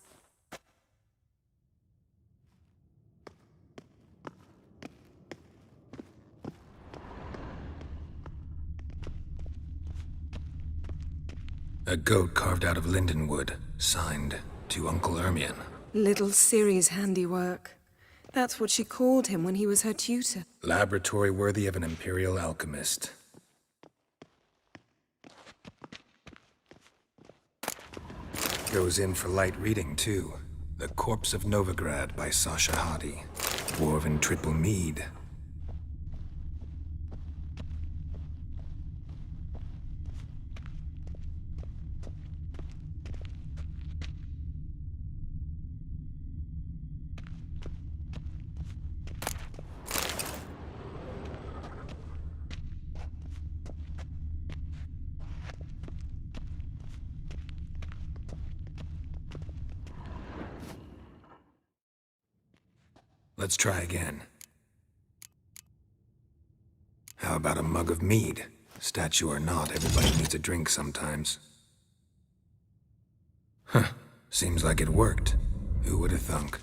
B: A goat carved out of lindenwood, signed to Uncle Ermion.
O: Little Ciri's handiwork. That's what she called him when he was her tutor.
B: Laboratory worthy of an imperial alchemist. Goes in for light reading, too. The Corpse of Novigrad by Sasha Hadi. Dwarven triple mead. Let's try again. How about a mug of mead? Statue or not, everybody needs a drink sometimes. Seems like it worked. Who would have thunk?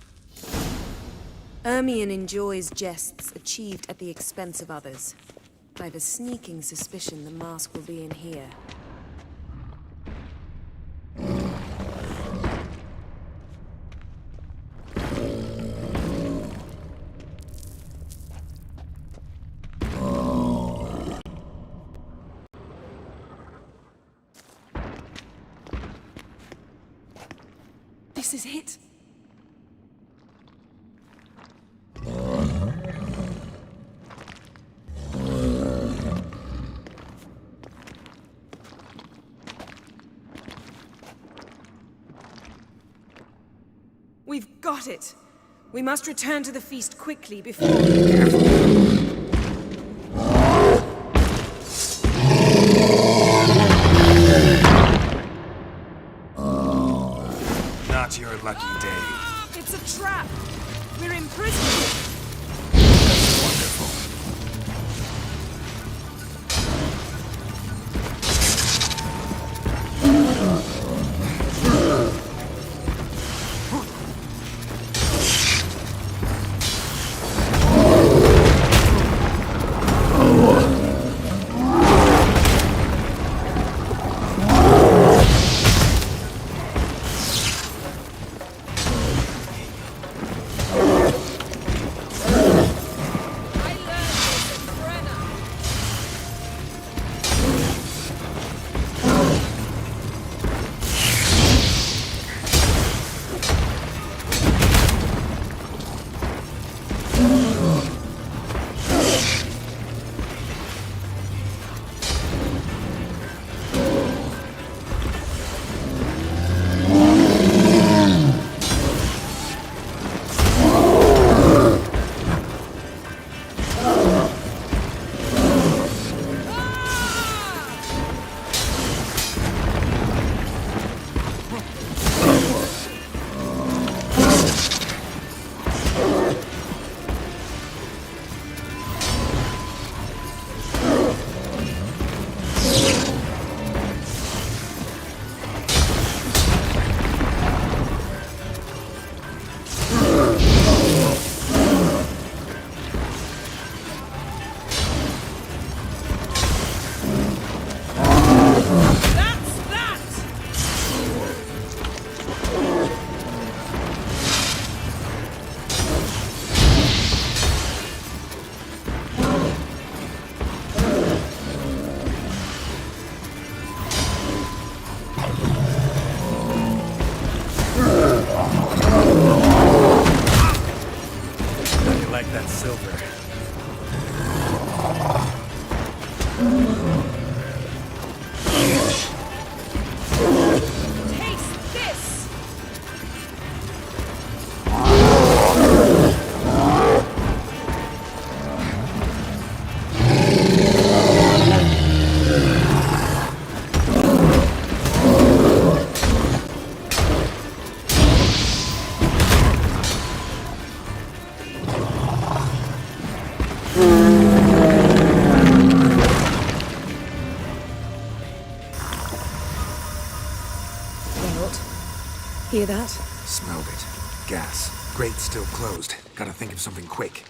O: Ermion enjoys jests achieved at the expense of others. I've a sneaking suspicion the mask will be in here. This is it. We've got it. We must return to the feast quickly before... Careful.
B: like that silver.
O: Taste this! Geralt, hear that?
B: Smelled it. Gas. Grate still closed. Gotta think of something quick.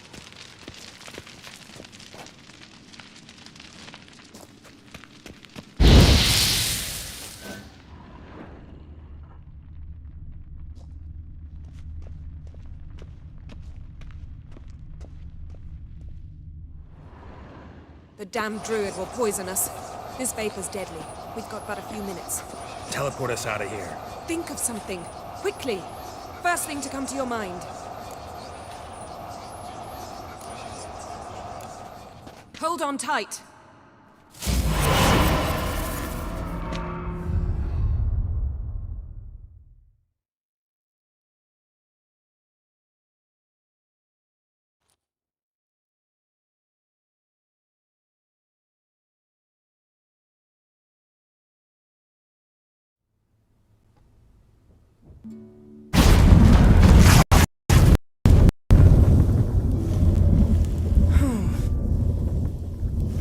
O: The damned druid will poison us. This vapor's deadly. We've got but a few minutes.
B: Teleport us out of here.
O: Think of something. Quickly. First thing to come to your mind. Hold on tight.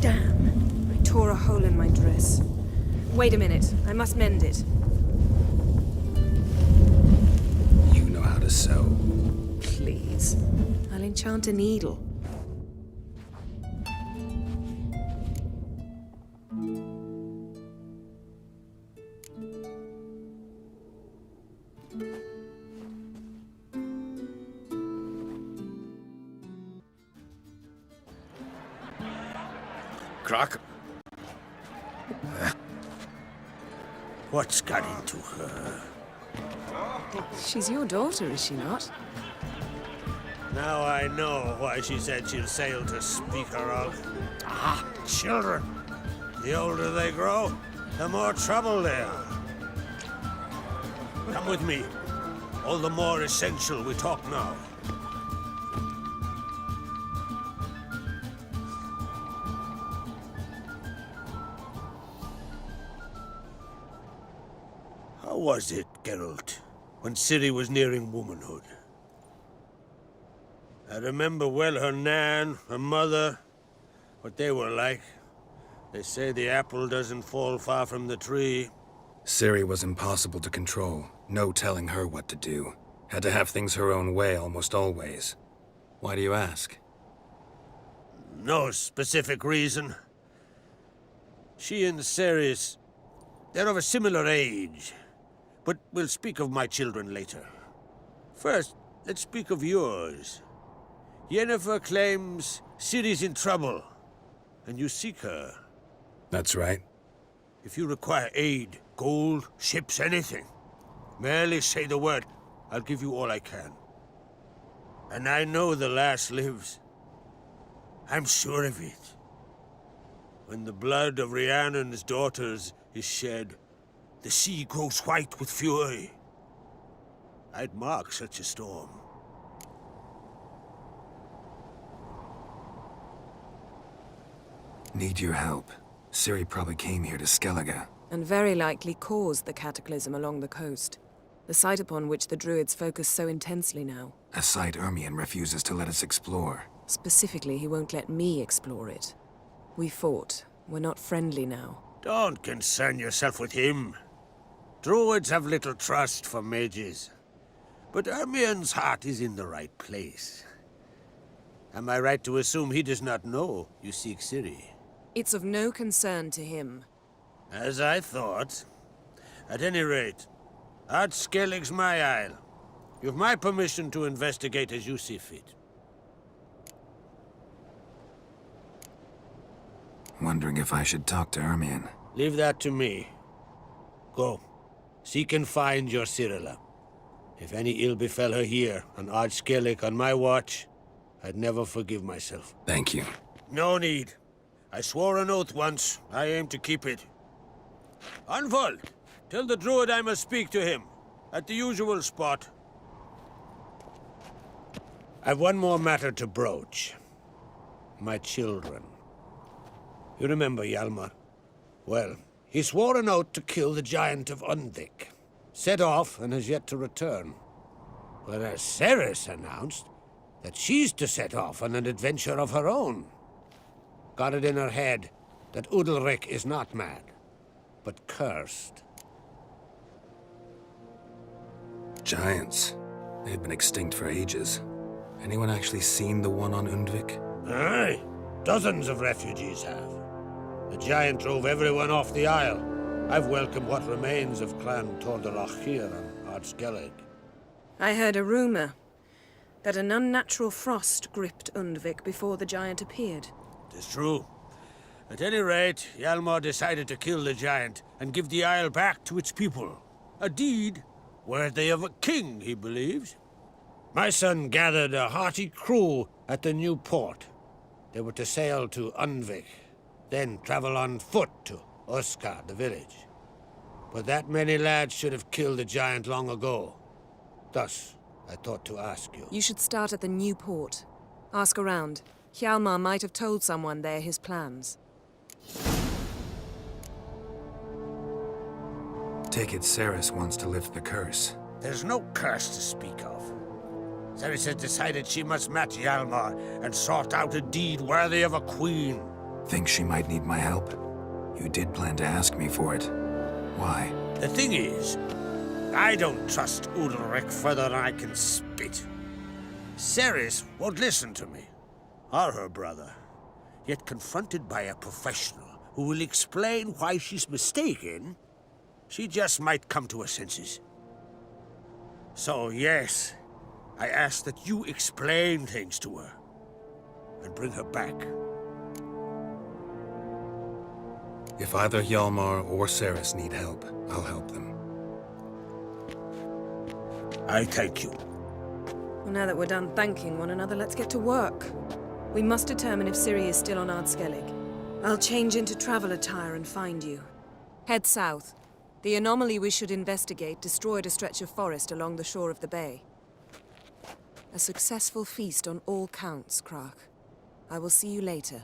O: Damn. I tore a hole in my dress. Wait a minute. I must mend it.
B: You know how to sew.
O: Please. I'll enchant a needle.
G: Croc? What's got into her?
O: She's your daughter, is she not?
G: Now I know why she said she'll sail to speak her of. Ah, children. The older they grow, the more trouble they are. Come with me. All the more essential we talk now. How was it, Geralt, when Ciri was nearing womanhood? I remember well her nan, her mother, what they were like. They say the apple doesn't fall far from the tree.
B: Ciri was impossible to control. No telling her what to do. Had to have things her own way almost always. Why do you ask?
G: No specific reason. She and Ceres, they're of a similar age. But we'll speak of my children later. First, let's speak of yours. Yennefer claims Ciri's in trouble, and you seek her.
B: That's right.
G: If you require aid, gold, ships, anything, merely say the word. I'll give you all I can. And I know the lass lives. I'm sure of it. When the blood of Rhiannon's daughters is shed, the sea grows white with fury. I'd mark such a storm.
B: Need your help. Ciri probably came here to Skellige.
O: And very likely caused the cataclysm along the coast. The site upon which the druids focus so intensely now.
B: A site Ermion refuses to let us explore.
O: Specifically, he won't let me explore it. We fought. We're not friendly now.
G: Don't concern yourself with him. Druids have little trust for mages. But Ermion's heart is in the right place. Am I right to assume he does not know you seek Ciri?
O: It's of no concern to him.
G: As I thought. At any rate, Art Skellig's my isle. You've my permission to investigate as you see fit.
B: Wondering if I should talk to Ermion.
G: Leave that to me. Go. Seek and find your Cirilla. If any ill befell her here, on Ard Skellig on my watch, I'd never forgive myself.
B: Thank you.
G: No need. I swore an oath once. I aim to keep it. Unfold! Tell the druid I must speak to him. At the usual spot. I've one more matter to broach. My children. You remember Hjalmar? Well, he swore an oath to kill the Giant of Undvik. Set off and has yet to return. Whereas Triss announced that she's to set off on an adventure of her own. Got it in her head that Udalric is not mad, but cursed.
B: Giants. They've been extinct for ages. Anyone actually seen the one on Undvik?
G: Aye. Dozens of refugees have. The giant drove everyone off the Isle. I've welcomed what remains of Clan Tordarach here on Ardskellig.
O: I heard a rumor that an unnatural frost gripped Undvik before the giant appeared.
G: It's true. At any rate, Hjalmar decided to kill the giant and give the Isle back to its people. A deed worthy of a king, he believes. My son gathered a hearty crew at the new port. They were to sail to Undvik, then travel on foot to Oskar, the village. But that many lads should have killed the giant long ago. Thus, I thought to ask you.
O: You should start at the new port. Ask around. Hjalmar might have told someone there his plans.
B: Take it Triss wants to lift the curse.
G: There's no curse to speak of. Triss has decided she must match Hjalmar and sort out a deed worthy of a queen.
B: Think she might need my help? You did plan to ask me for it. Why?
G: The thing is, I don't trust Udalric further than I can spit. Triss won't listen to me, or her brother. Yet confronted by a professional who will explain why she's mistaken, she just might come to her senses. So yes, I ask that you explain things to her and bring her back.
B: If either Hjalmar or Triss need help, I'll help them.
G: I thank you.
O: Well, now that we're done thanking one another, let's get to work. We must determine if Ciri is still on Ardskellig. I'll change into travel attire and find you. Head south. The anomaly we should investigate destroyed a stretch of forest along the shore of the bay. A successful feast on all counts, Krak. I will see you later.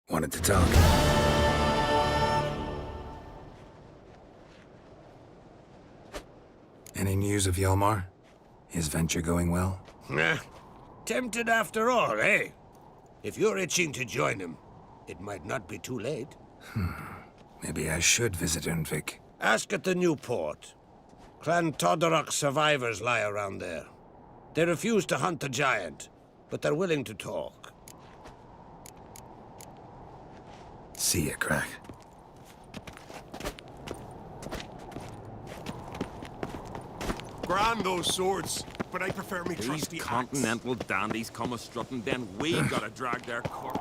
B: Wanted to talk. Any news of Hjalmar? His venture going well?
G: Tempted after all, eh? If you're itching to join him, it might not be too late.
B: Maybe I should visit Undvik.
G: Ask at the new port. Clan Tordarach survivors lie around there. They refuse to hunt the giant, but they're willing to talk.
B: See ya, Crack.
N: Grand those swords, but I prefer me trusty
T: These continental dandies come a-strutting, then we gotta drag their corpse.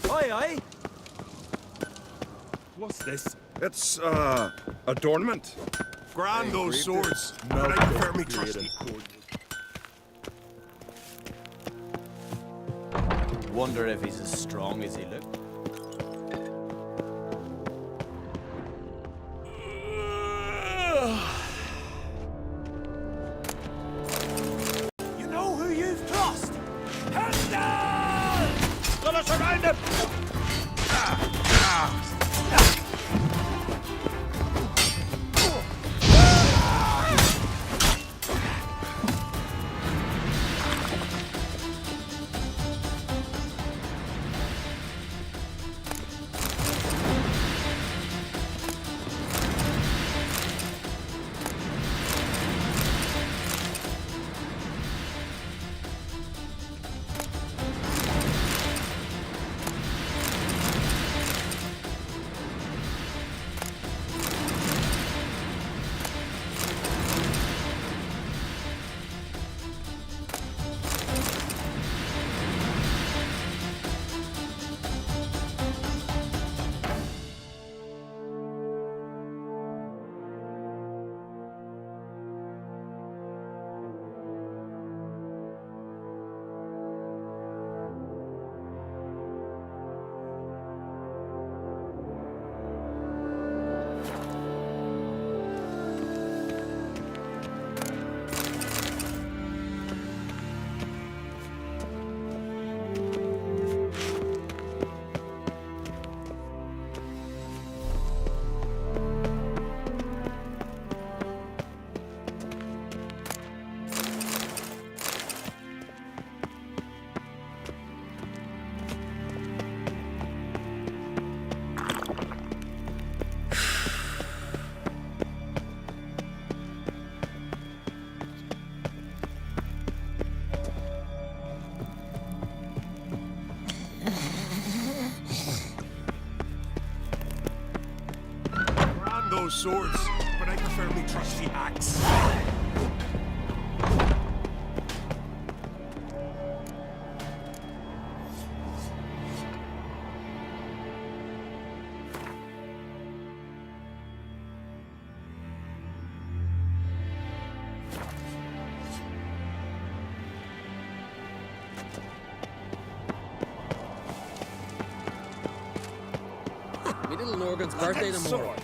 N: Aye, aye. What's this? It's, adornment. Grand those swords, but I prefer me trusty.
U: Wonder if he's as strong as he looked.
C: You know who you've crossed? Hands down! Let us surround him! swords, but I preferably trust the axe.
L: Me little Morgan's birthday tomorrow.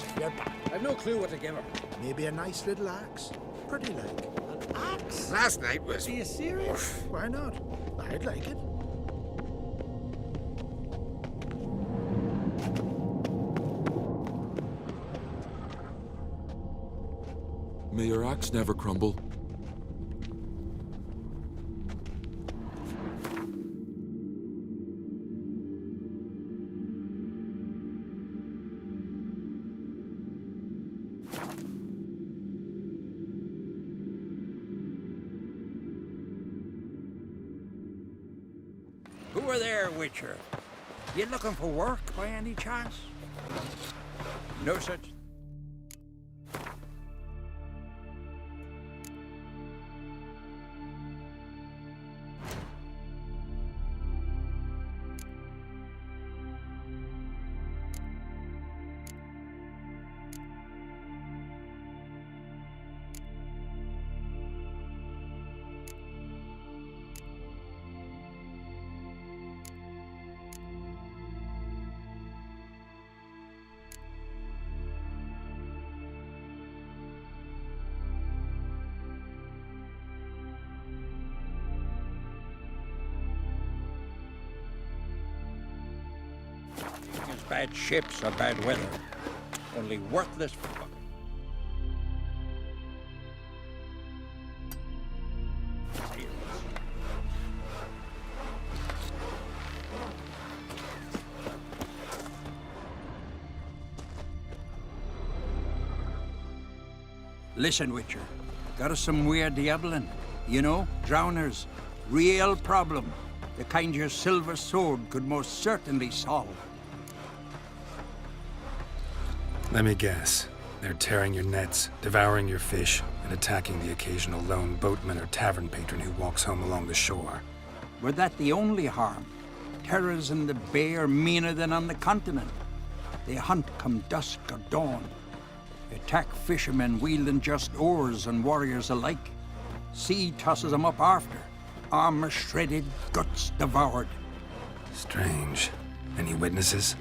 L: I've no clue what to give her.
G: Maybe a nice little axe. Pretty like.
C: An axe?
H: Last night was...
C: Are you serious?
G: Why not? I'd like it.
A: May your axe never crumble.
L: Who are there, Witcher? You looking for work by any chance? No such. As bad ships or bad weather. Only worthless fuck. Listen, Witcher. Got us some weird diabling. You know, drowners. Real problem. The kind your silver sword could most certainly solve.
B: Let me guess. They're tearing your nets, devouring your fish, and attacking the occasional lone boatman or tavern patron who walks home along the shore.
L: Were that the only harm? Terrors in the bay are meaner than on the continent. They hunt come dusk or dawn. Attack fishermen wielding just oars and warriors alike. Sea tosses them up after. Armor shredded, guts devoured.
B: Strange. Any witnesses?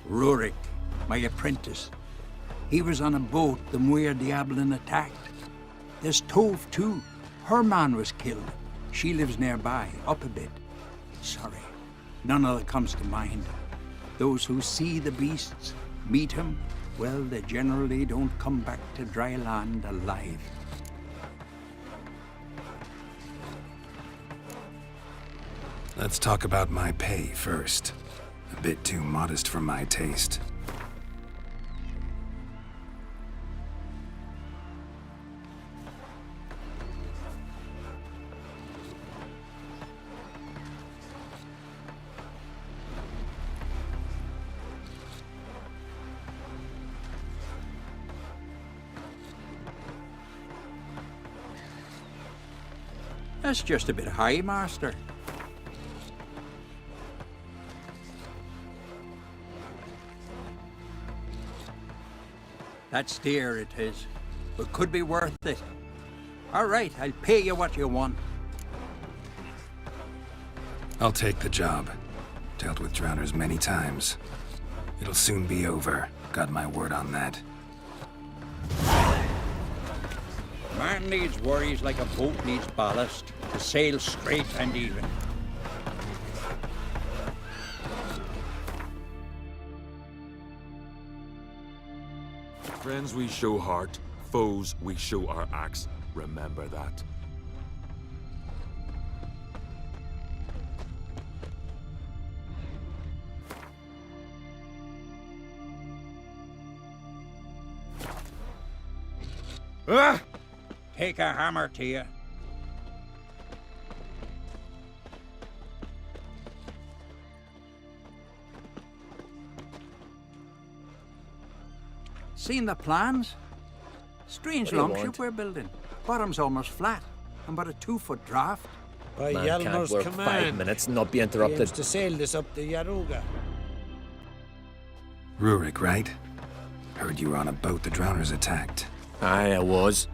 L: Rurik, my apprentice. He was on a boat the Muir Diablin attacked. There's Tove, too. Her man was killed. She lives nearby, up a bit. Sorry, none of that comes to mind. Those who see the beasts, meet him, well, they generally don't come back to dry land alive.
B: Let's talk about my pay first. A bit too modest for my taste.
L: That's just a bit high, Master. That's dear, it is, but could be worth it. All right, I'll pay you what you want.
B: I'll take the job. Dealt with drowners many times. It'll soon be over. Got my word on that.
L: Man needs worries like a boat needs ballast to sail straight and even.
A: Friends we show heart, foes we show our axe. Remember that.
L: Take a hammer to you. Seen the plans? Strange
J: What do you
L: longship
J: want?
L: we're building. Bottom's almost flat, and but a 2-foot draft.
U: By
J: Man can't
U: Yalmer's
J: work
U: command,
J: 5 minutes and not be
U: he
J: interrupted.
U: aims to sail this up the Yaruga.
B: Rurik, right? Heard you were on a boat the drowners attacked.
D: Aye, I was.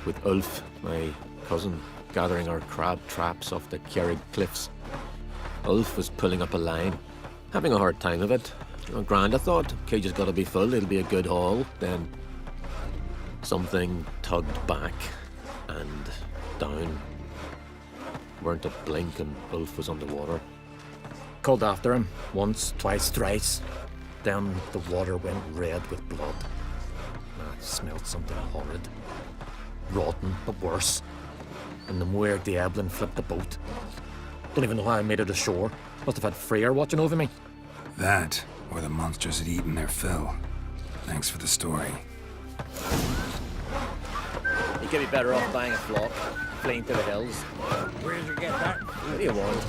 D: With Ulf, my cousin, gathering our crab traps off the Kjerrig cliffs. Ulf was pulling up a line, having a hard time of it. Grand, I thought. Cage has got to be full, it'll be a good haul. Then something tugged back and down. Weren't a blink and Ulf was underwater. Called after him, once, twice, thrice. Then the water went red with blood. I smelled something horrid. Rotten, but worse. And the Muir Diablin flipped the boat. Don't even know how I made it ashore. Must have had Freyr watching over me.
B: That, or the monsters had eaten their fill. Thanks for the story.
J: You could be better off buying a flock, fleeing to the hills.
L: Where'd you get that?
J: What do you want?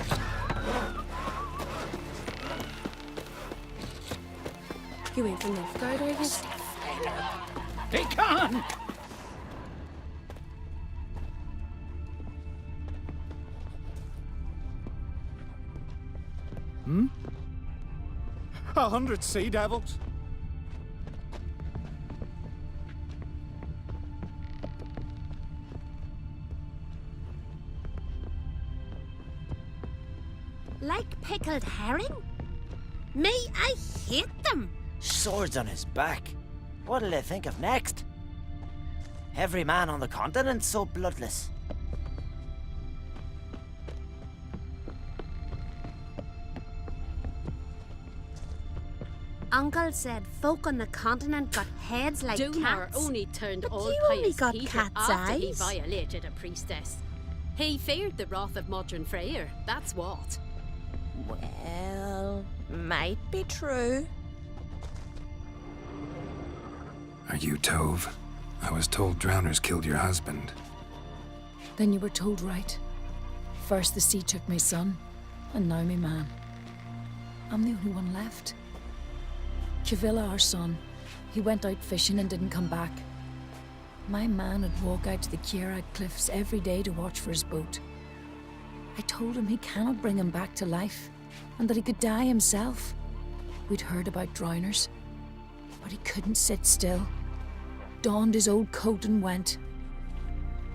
I: You ain't from Nilfgaard, are you?
L: They can't!
M: Hmm? 100 sea devils?
V: Like pickled herring? Me, I hate them.
E: Swords on his back. What'll they think of next? Every man on the continent's so bloodless.
V: Uncle said folk on the continent got heads like
I: Dunar
V: cats.
I: only turned
V: But
I: all
V: you only
I: pious
V: got
I: Peter
V: cat's
I: after he
V: eyes.
I: violated a priestess. He feared the wrath of modern Freyr, that's what.
V: Well, might be true.
B: Are you Tove? I was told drowners killed your husband.
W: Then you were told right. First the sea took my son, and now my man. I'm the only one left. Chavilla, our son, he went out fishing and didn't come back. My man would walk out to the Kjerrig cliffs every day to watch for his boat. I told him he cannot bring him back to life, and that he could die himself. We'd heard about drowners, but he couldn't sit still. Donned his old coat and went.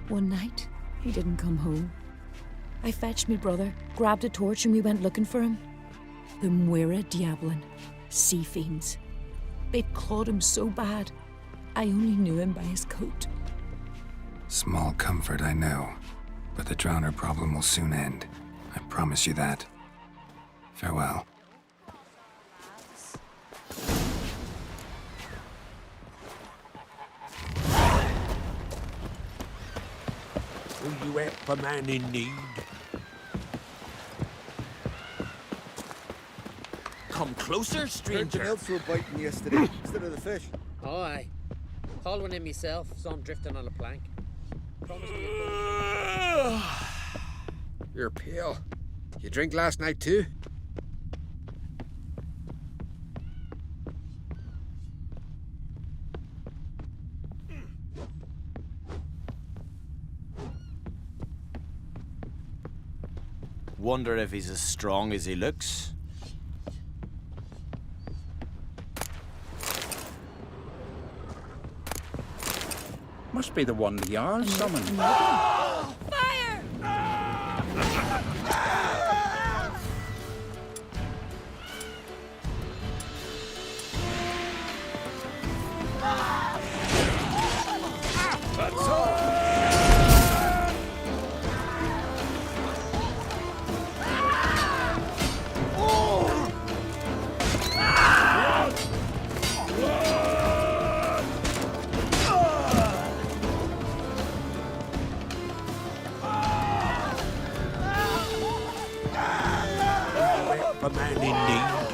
W: One night, he didn't come home. I fetched me brother, grabbed a torch, and we went looking for him. The Muir Diablin, sea fiends. They'd clawed him so bad, I only knew him by his coat.
B: Small comfort, I know. But the drowner problem will soon end. I promise you that. Farewell.
X: Will you help a man in need?
T: Come closer, stranger.
Y: Else were biting yesterday instead of the fish.
Z: Oh, aye. Hauled one in myself, saw him drifting on a plank. Promised me
H: You're pale. You drink last night too?
U: Wonder if he's as strong as he looks.
L: Must be the one the Jarl summoned.
V: Fire!
X: That's all! A man in need.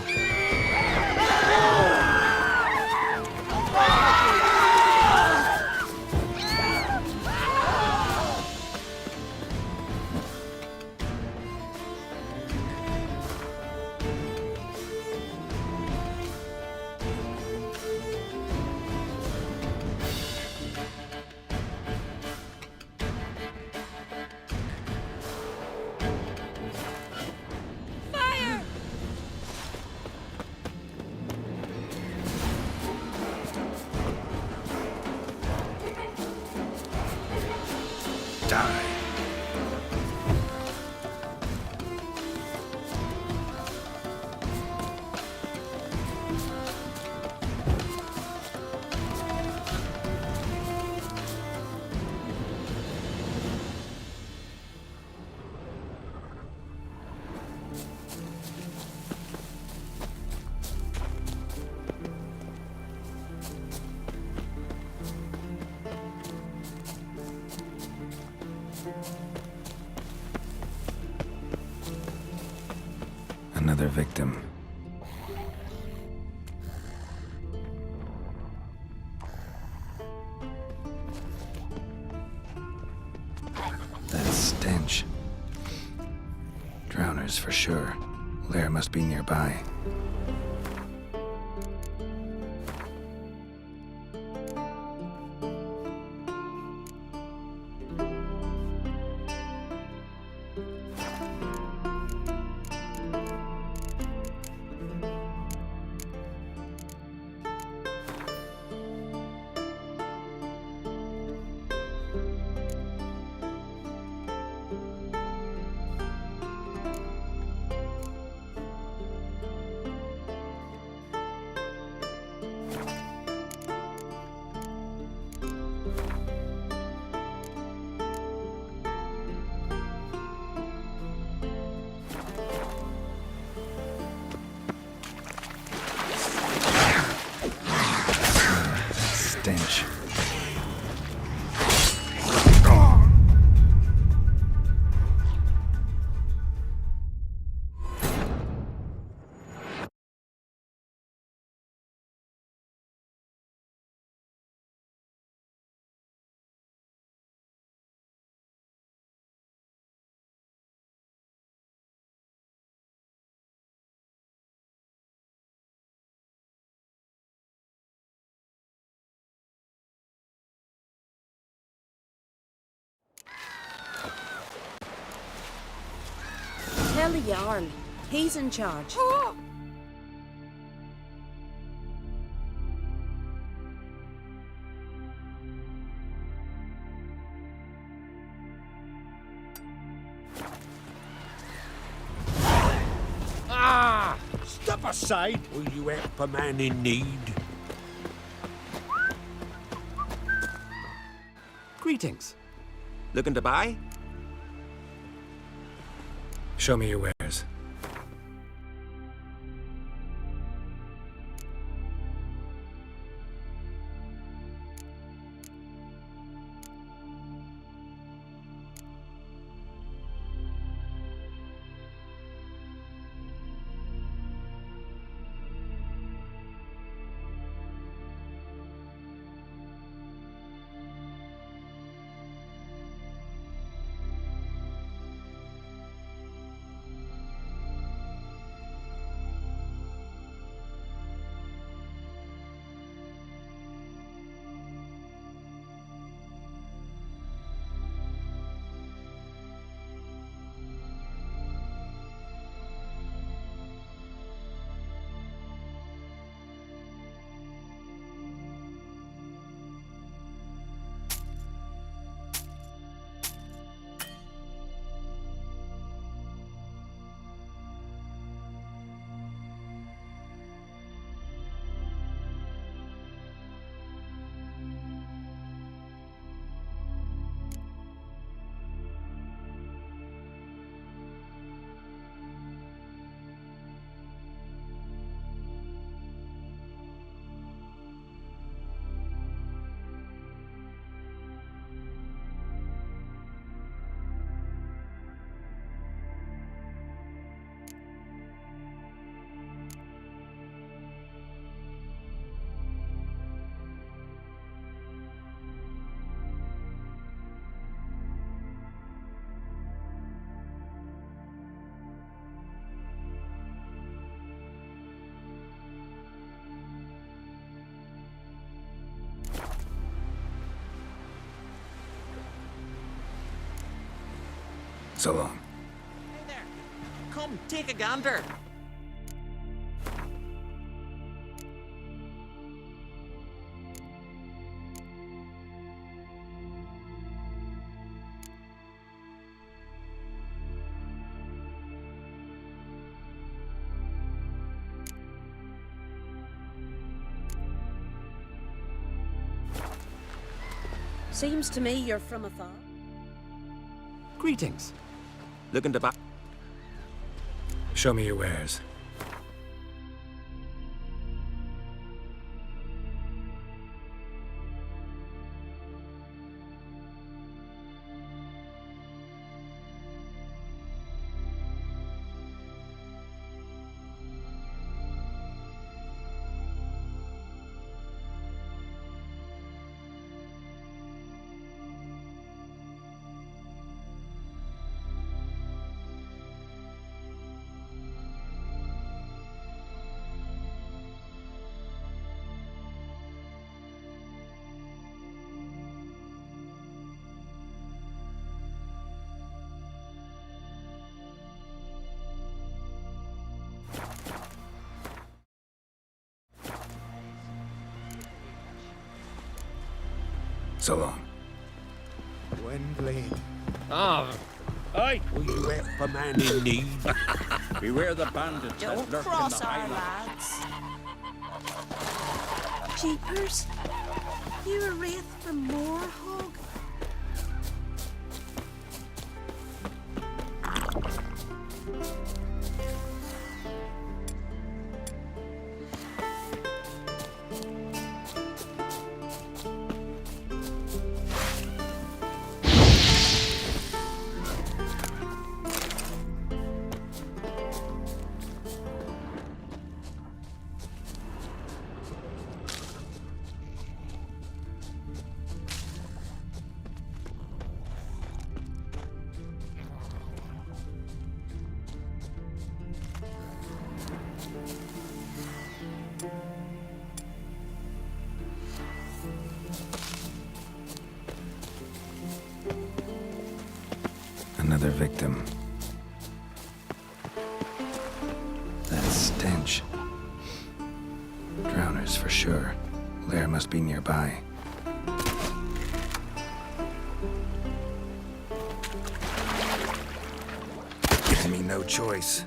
B: die. Another victim. That stench. Drowners for sure. Lair must be nearby. Stench.
V: Tell the Jarl. He's in charge.
X: Ah! Step aside. Will you help a man in need?
N: Greetings. Looking to buy?
B: Show me your wares. So long.
T: Hey there. Come, take a gander.
V: Seems to me you're from afar.
D: Greetings. Looking to back.
B: Show me your wares. So long.
M: Gwynbleind.
D: Ah,
X: Aye. Will you help a man in need? Beware the bandits that
V: Don't
X: lurk in
V: cross
X: the
V: our
X: highlands.
V: lads. Jeepers. You a wraith from Moorhog?
B: Another victim. That stench. Drowners for sure. Lair must be nearby. Giving me no choice.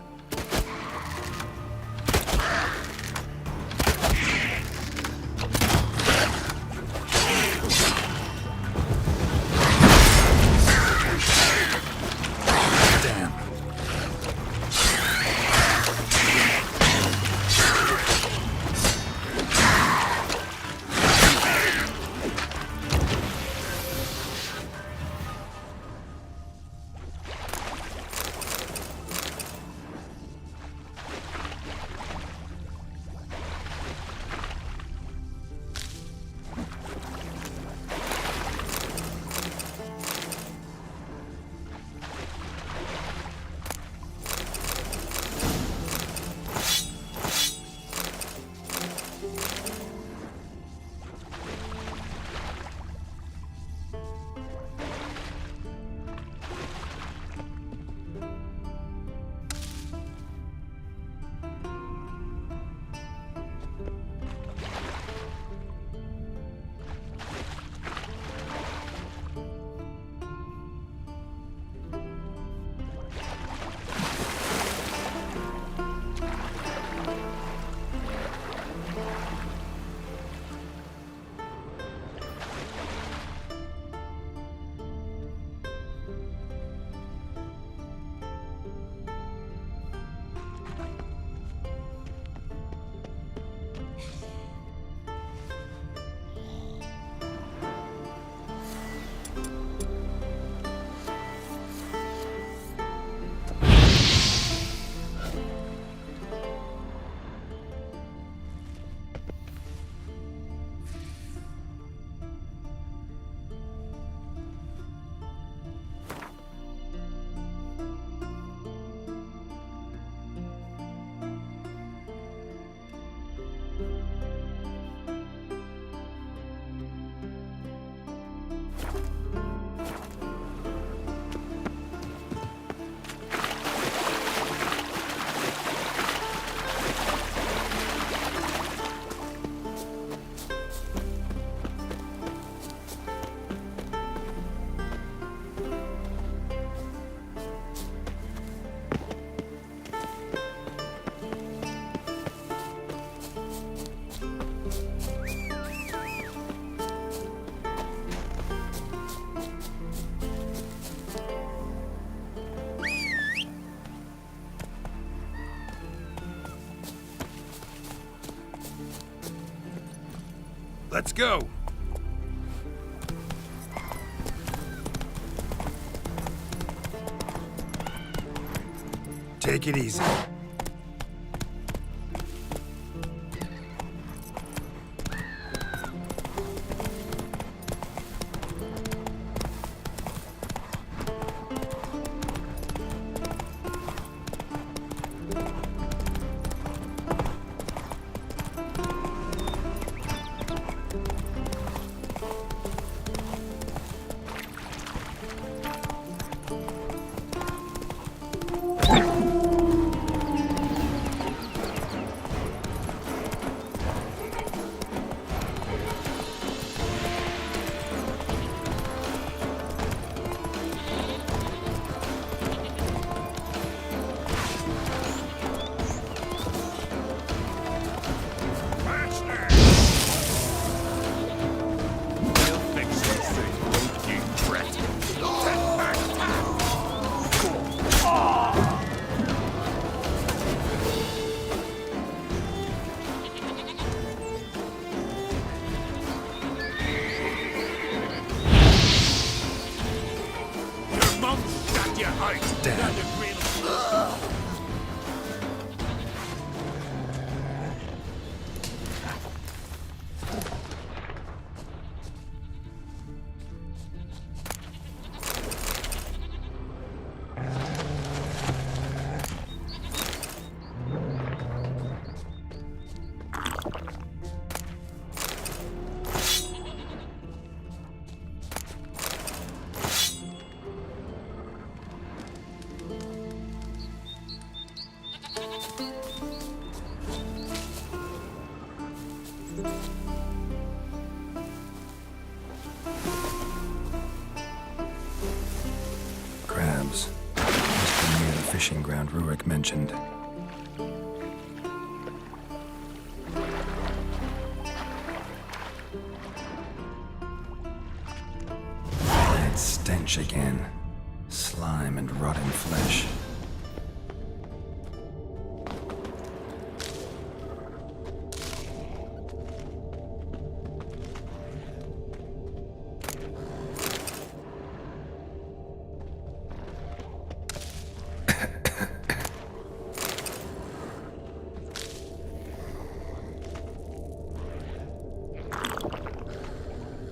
H: Let's go.
B: Take it easy. Crabs. Must be near the fishing ground Rurik mentioned. That stench again. Slime and rotten flesh.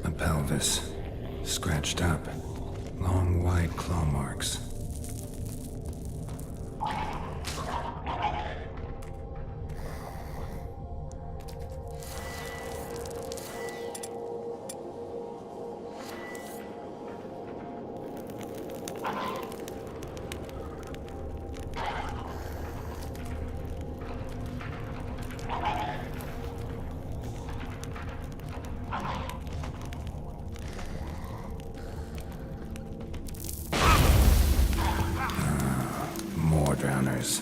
B: A pelvis. Scratched up. Long, wide claw marks. More drowners.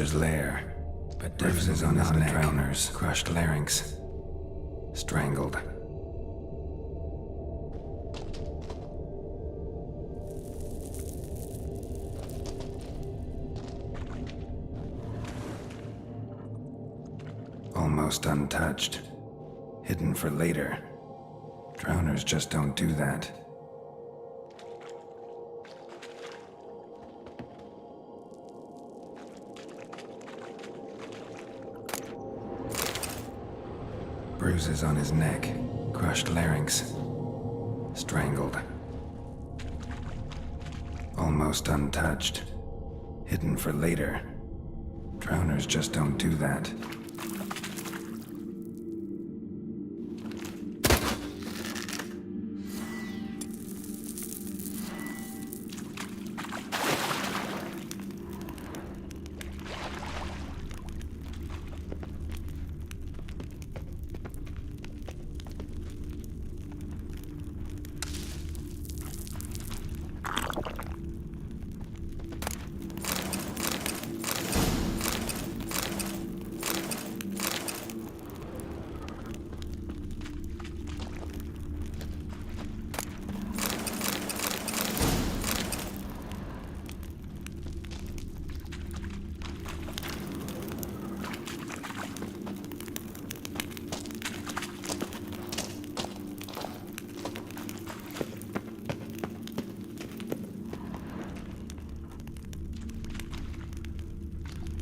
B: Drowner's lair, but bruises on his neck, drowners, crushed larynx, strangled. Almost untouched, hidden for later. Drowners just don't do that. Bruises on his neck, crushed larynx, strangled. Almost untouched, hidden for later. Drowners just don't do that.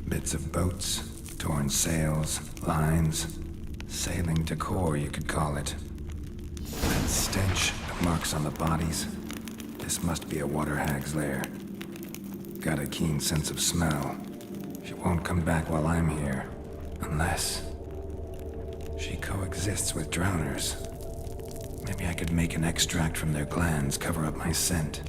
B: Bits of boats, torn sails, lines, sailing decor, you could call it. That stench, the marks on the bodies. This must be a water hag's lair. Got a keen sense of smell. She won't come back while I'm here, unless she coexists with drowners. Maybe I could make an extract from their glands, cover up my scent.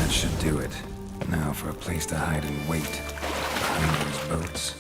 B: Should do it. Now for a place to hide and wait. Behind those boats.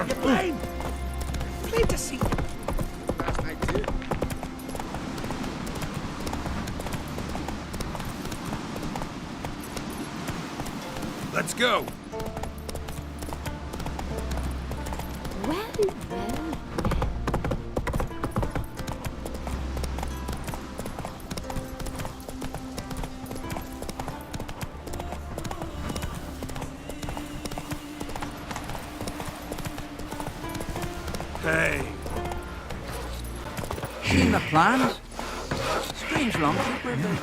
M: Are you blind?
L: Played to see.
M: Last night too.
N: Let's go.
V: Well, well.
M: Hey.
L: Seen the plans? Strange long trip we're building.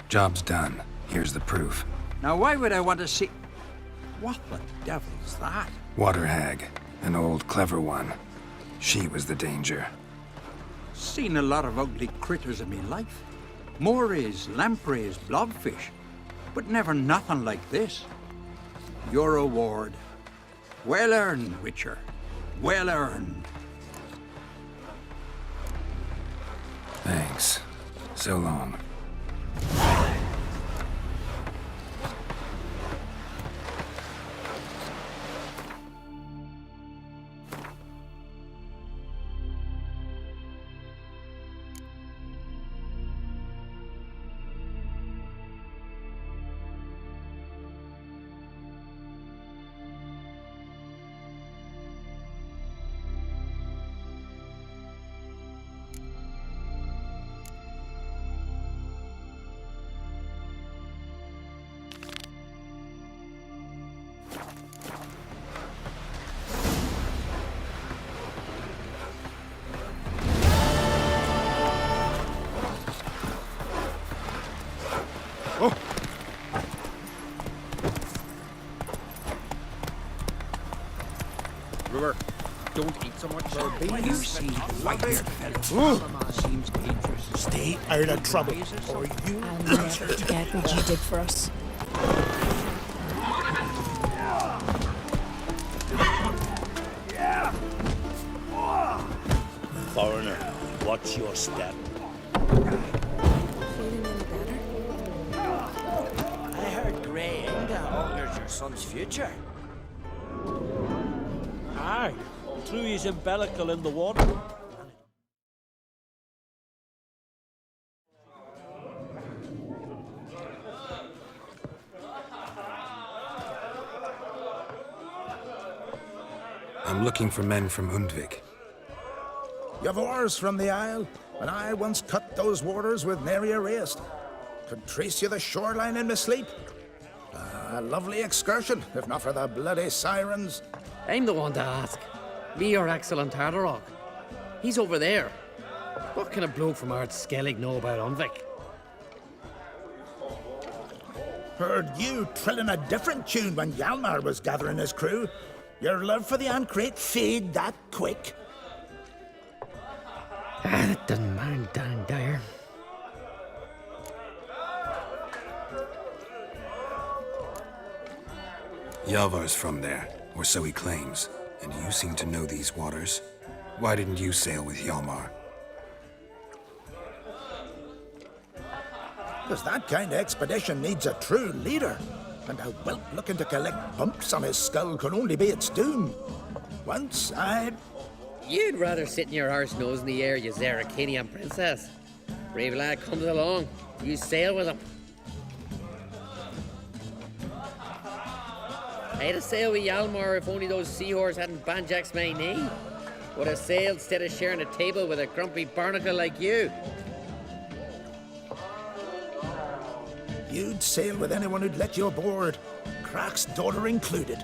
B: Job's done. Here's the proof.
L: Now why would I want to see... What the devil's that?
B: Water hag. An old, clever one. She was the danger.
L: Seen a lot of ugly critters in me life. Morays, lampreys, blobfish. But never nothing like this. Your reward. Well earned, Witcher. Well earned.
B: Thanks. So long.
Z: River, don't eat so much.
L: You see white-haired fellow. Seems dangerous.
G: Stay out of trouble, or you
W: I'll never forget what you did for us.
G: Foreigner, watch your step.
O: Feeling any better?
J: I heard Grey Inga alters your son's future.
F: Aye, threw his umbilical in the water.
B: I'm looking for men from Undvik.
K: You've oars from the Isle, and I once cut those waters with nary a rest. Could trace you the shoreline in my sleep. A lovely excursion, if not for the bloody sirens.
Z: I'm the one to ask. Me or Axel and Tartarok. He's over there. What can a bloke from Ard Skellig know about Unvik?
K: Heard you trilling a different tune when Hjalmar was gathering his crew. Your love for the Ancrate fade that quick.
Z: That doesn't mind down there.
B: Yavar's from there, or so he claims. And you seem to know these waters. Why didn't you sail with Hjalmar?
K: Because that kind of expedition needs a true leader. And a whelp looking to collect bumps on his skull could only be its doom. Once I...
Z: You'd rather sit in your arse nose in the air, you Zarakinian princess. Brave lad comes along, you sail with him. I'd have sailed with Hjalmar if only those seahorses hadn't banjaxed my knee. Would have sailed instead of sharing a table with a grumpy barnacle like you.
K: You'd sail with anyone who'd let you aboard. Crack's daughter included.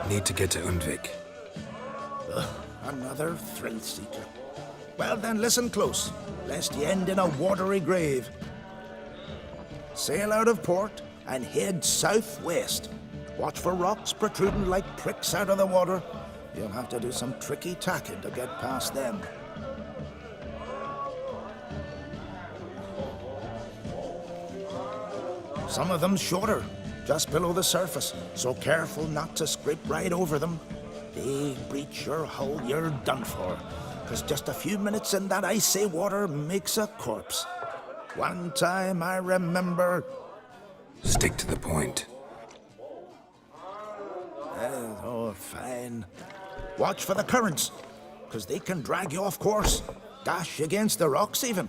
B: Need to get to Undvik.
K: Another thrill seeker. Well then, listen close, lest you end in a watery grave. Sail out of port and head southwest. Watch for rocks protruding like pricks out of the water. You'll have to do some tricky tacking to get past them. Some of them shorter, just below the surface, so careful not to scrape right over them. They breach your hull, you're done for. Because just a few minutes in that icy water makes a corpse. One time I remember...
B: Stick to the point.
K: Oh, fine. Watch for the currents, because they can drag you off course. Dash against the rocks, even.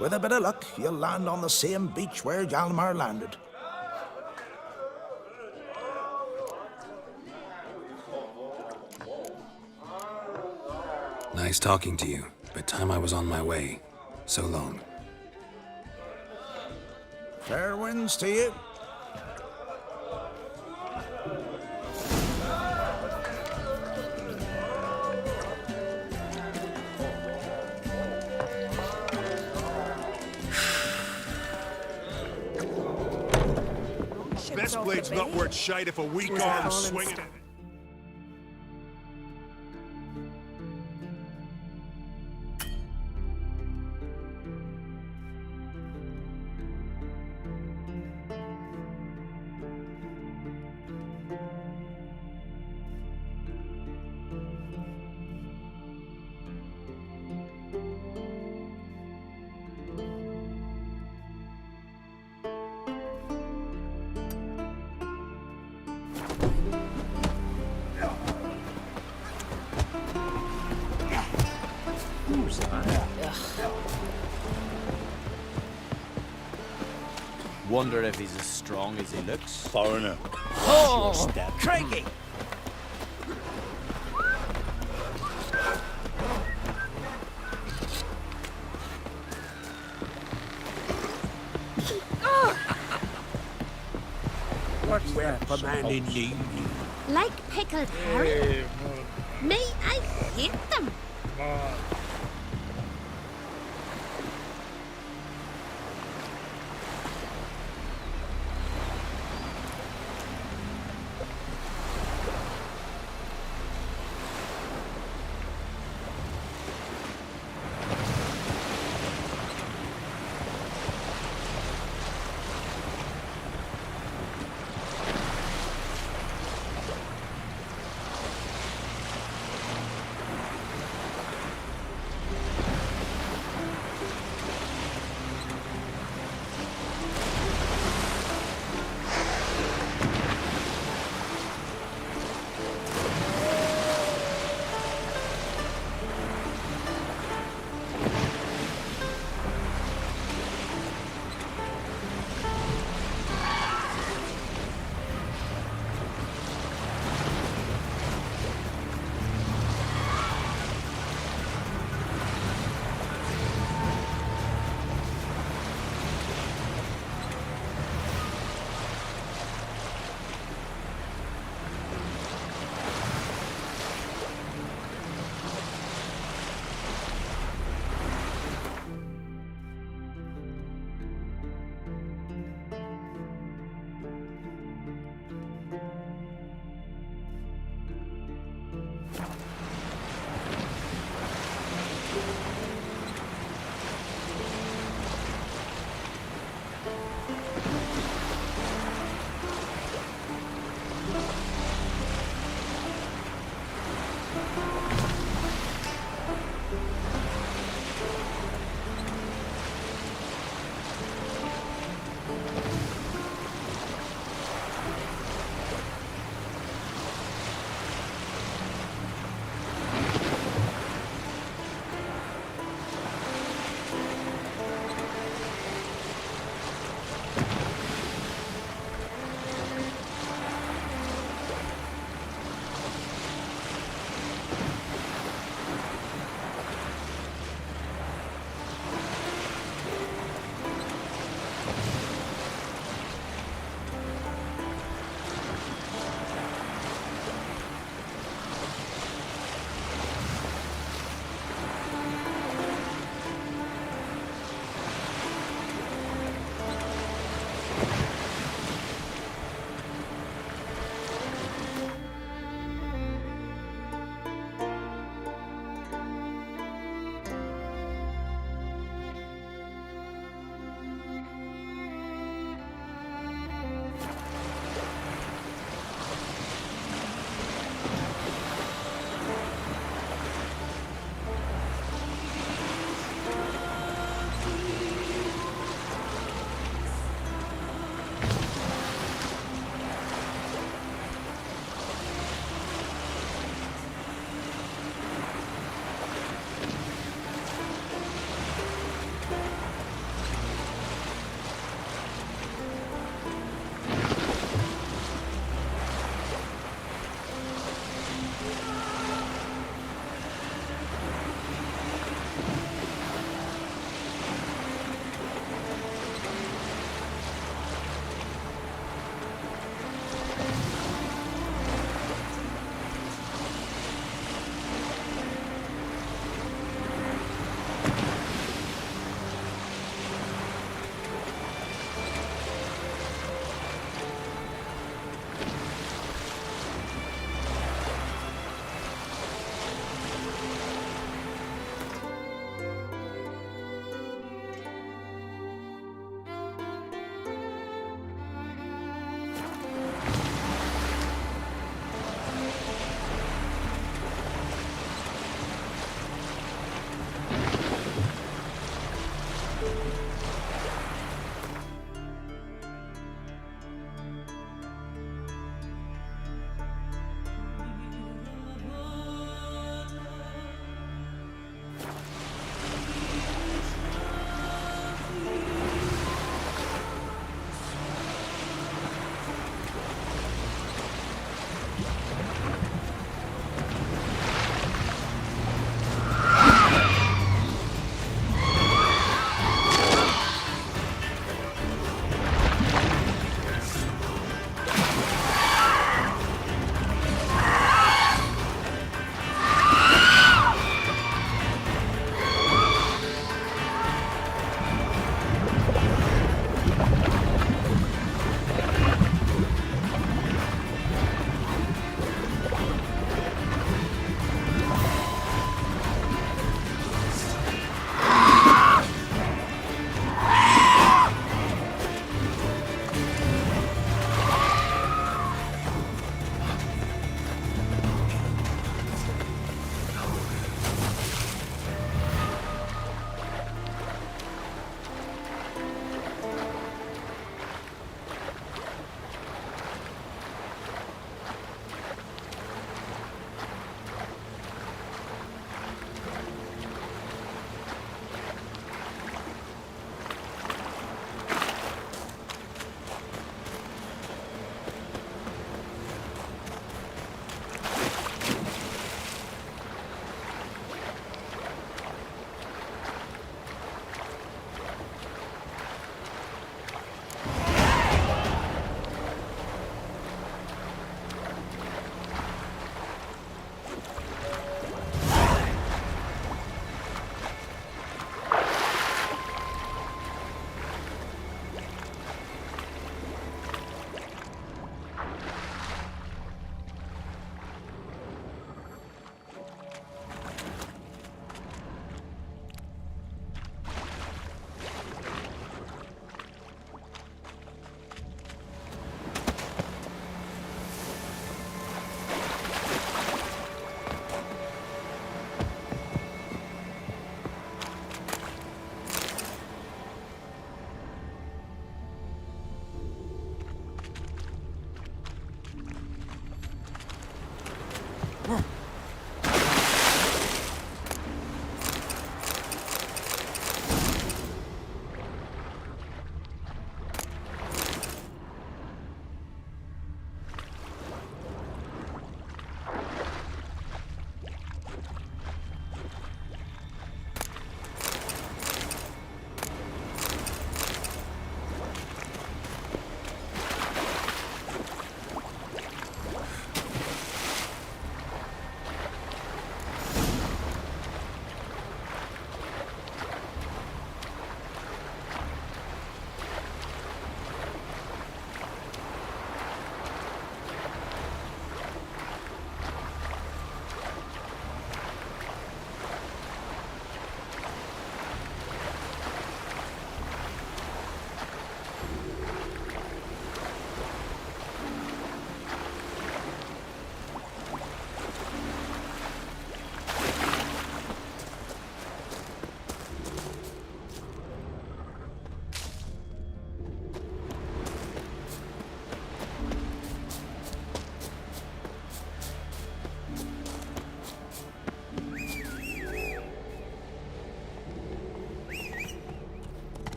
K: With a bit of luck, you'll land on the same beach where Hjalmar landed.
B: Nice talking to you, but time I was on my way. So long.
K: Fair winds to you.
A: Best blade's not worth shite if a weak arm's swinging it.
U: Wonder if he's as strong as he looks.
G: Foreigner.
J: Oh, crikey!
X: What's that for man in need?
V: Like pickled herring? Me, I hate them.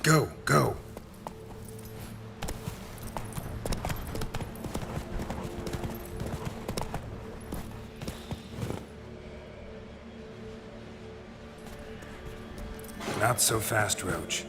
B: Go, go. Not so fast, Roach.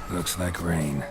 B: Looks like rain.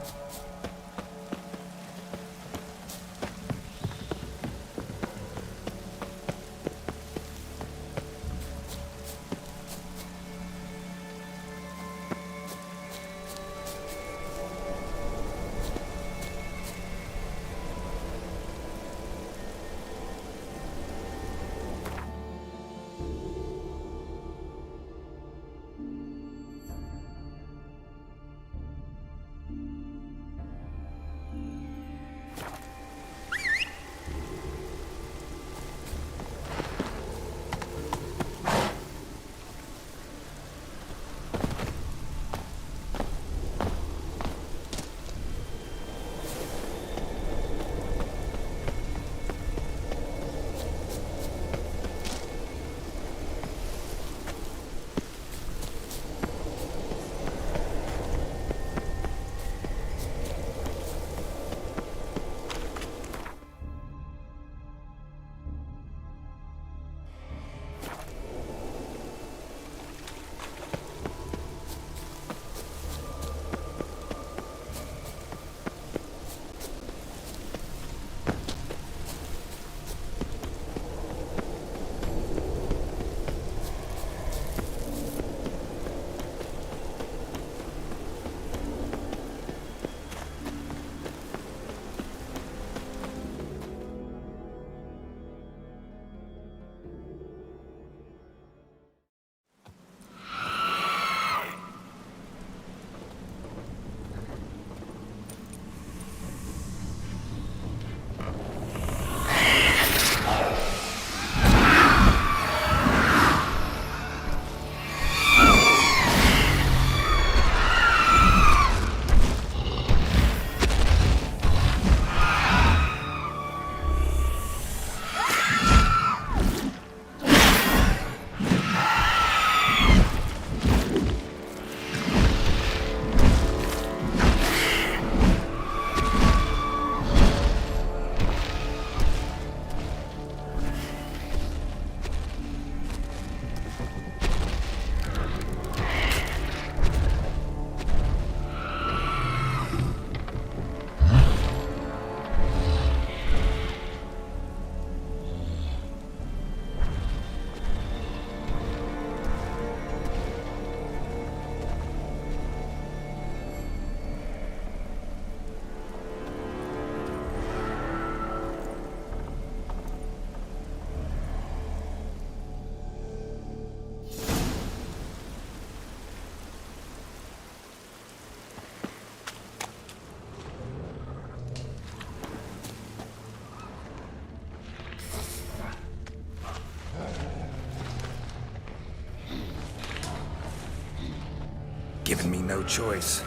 B: Given me no choice.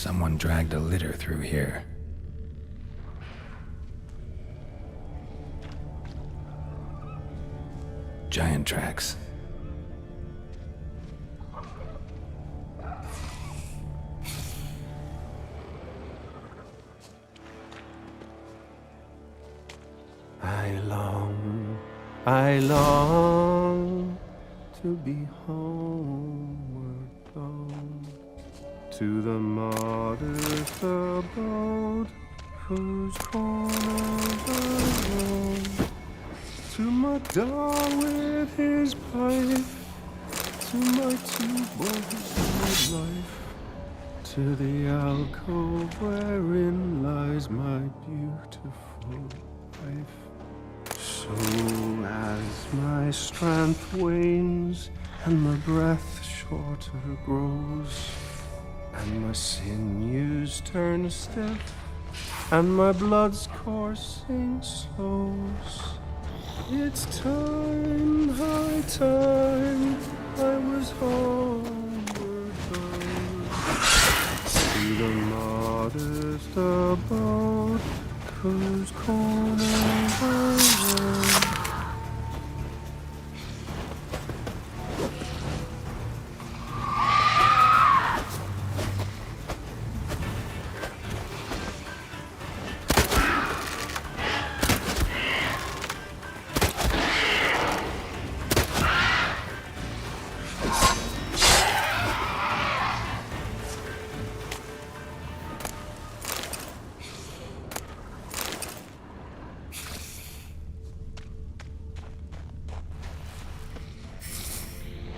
B: Someone dragged a litter through here. Giant tracks.
C: I long to be homeward bound, to the modest abode whose corners are round, to my doll with his pipe, to my two boys of life, to the alcove wherein lies my beautiful wife. So as my strength wanes and my breath shorter grows, and my sinews turn stiff and my blood's coursing slow. It's time, high time, I was homeward bound to the modest abode whose corners I roam.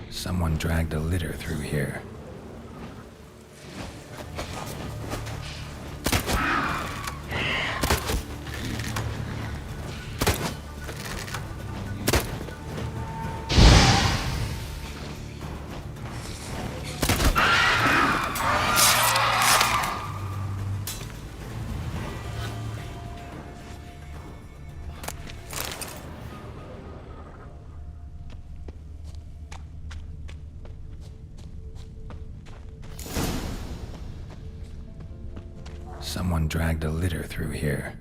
B: Someone dragged a litter through here. Someone dragged a litter through here.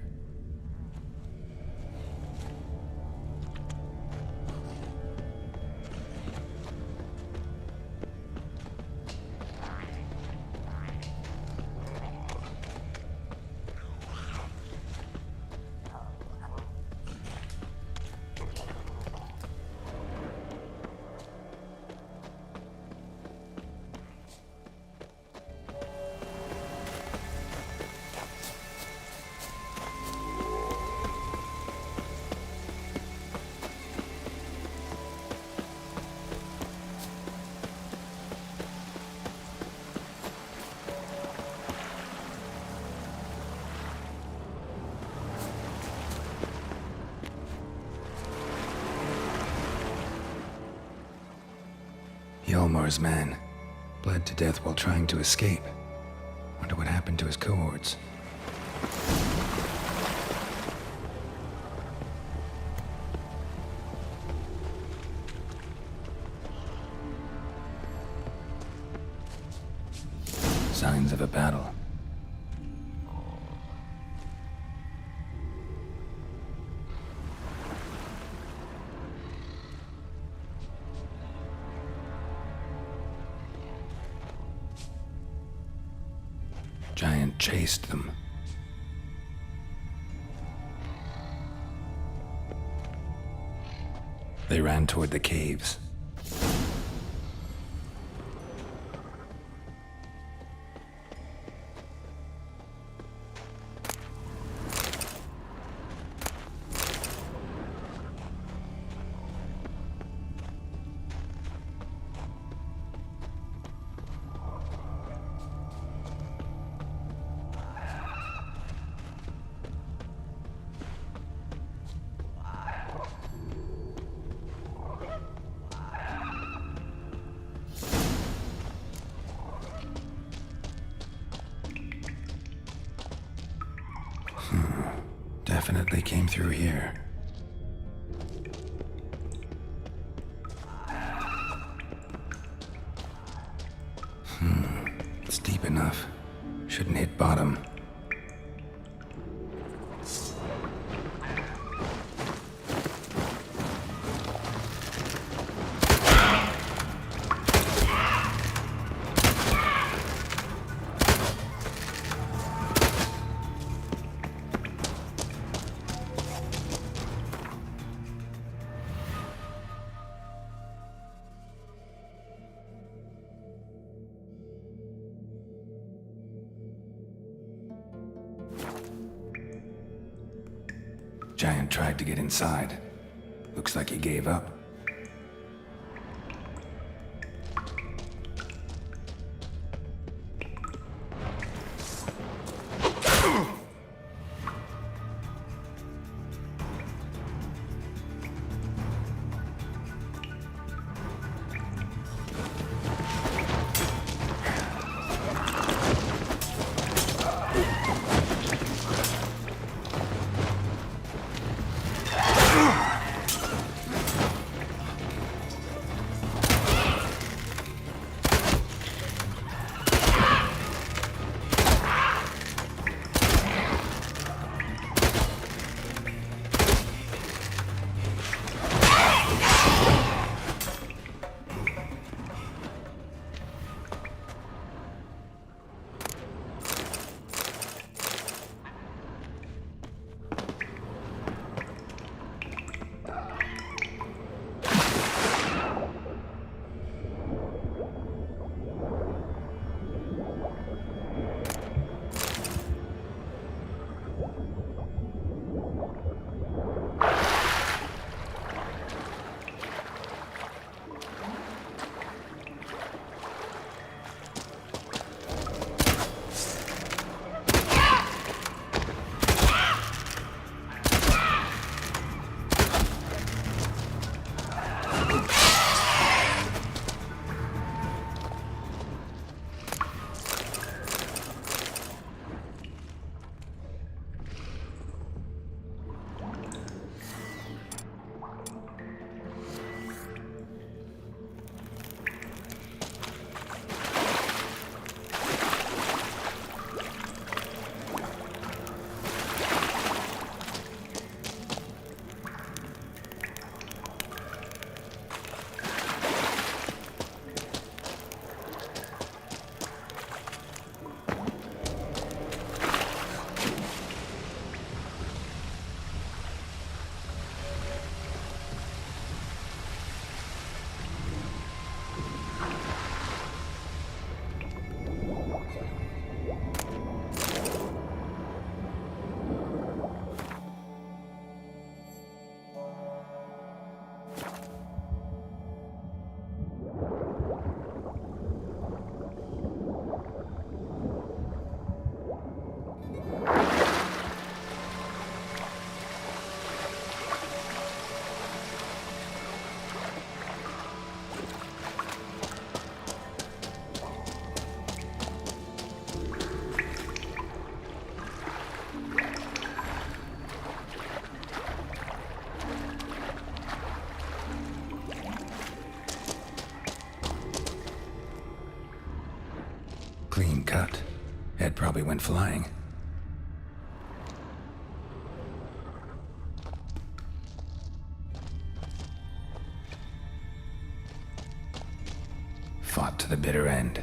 B: Yolmar's man bled to death while trying to escape. Wonder what happened to his cohorts. Signs of a battle. Giant chased them. They ran toward the caves. Definitely came through here. It's deep enough. Shouldn't hit bottom. Giant tried to get inside. Looks like he gave up. Head probably went flying. Fought to the bitter end.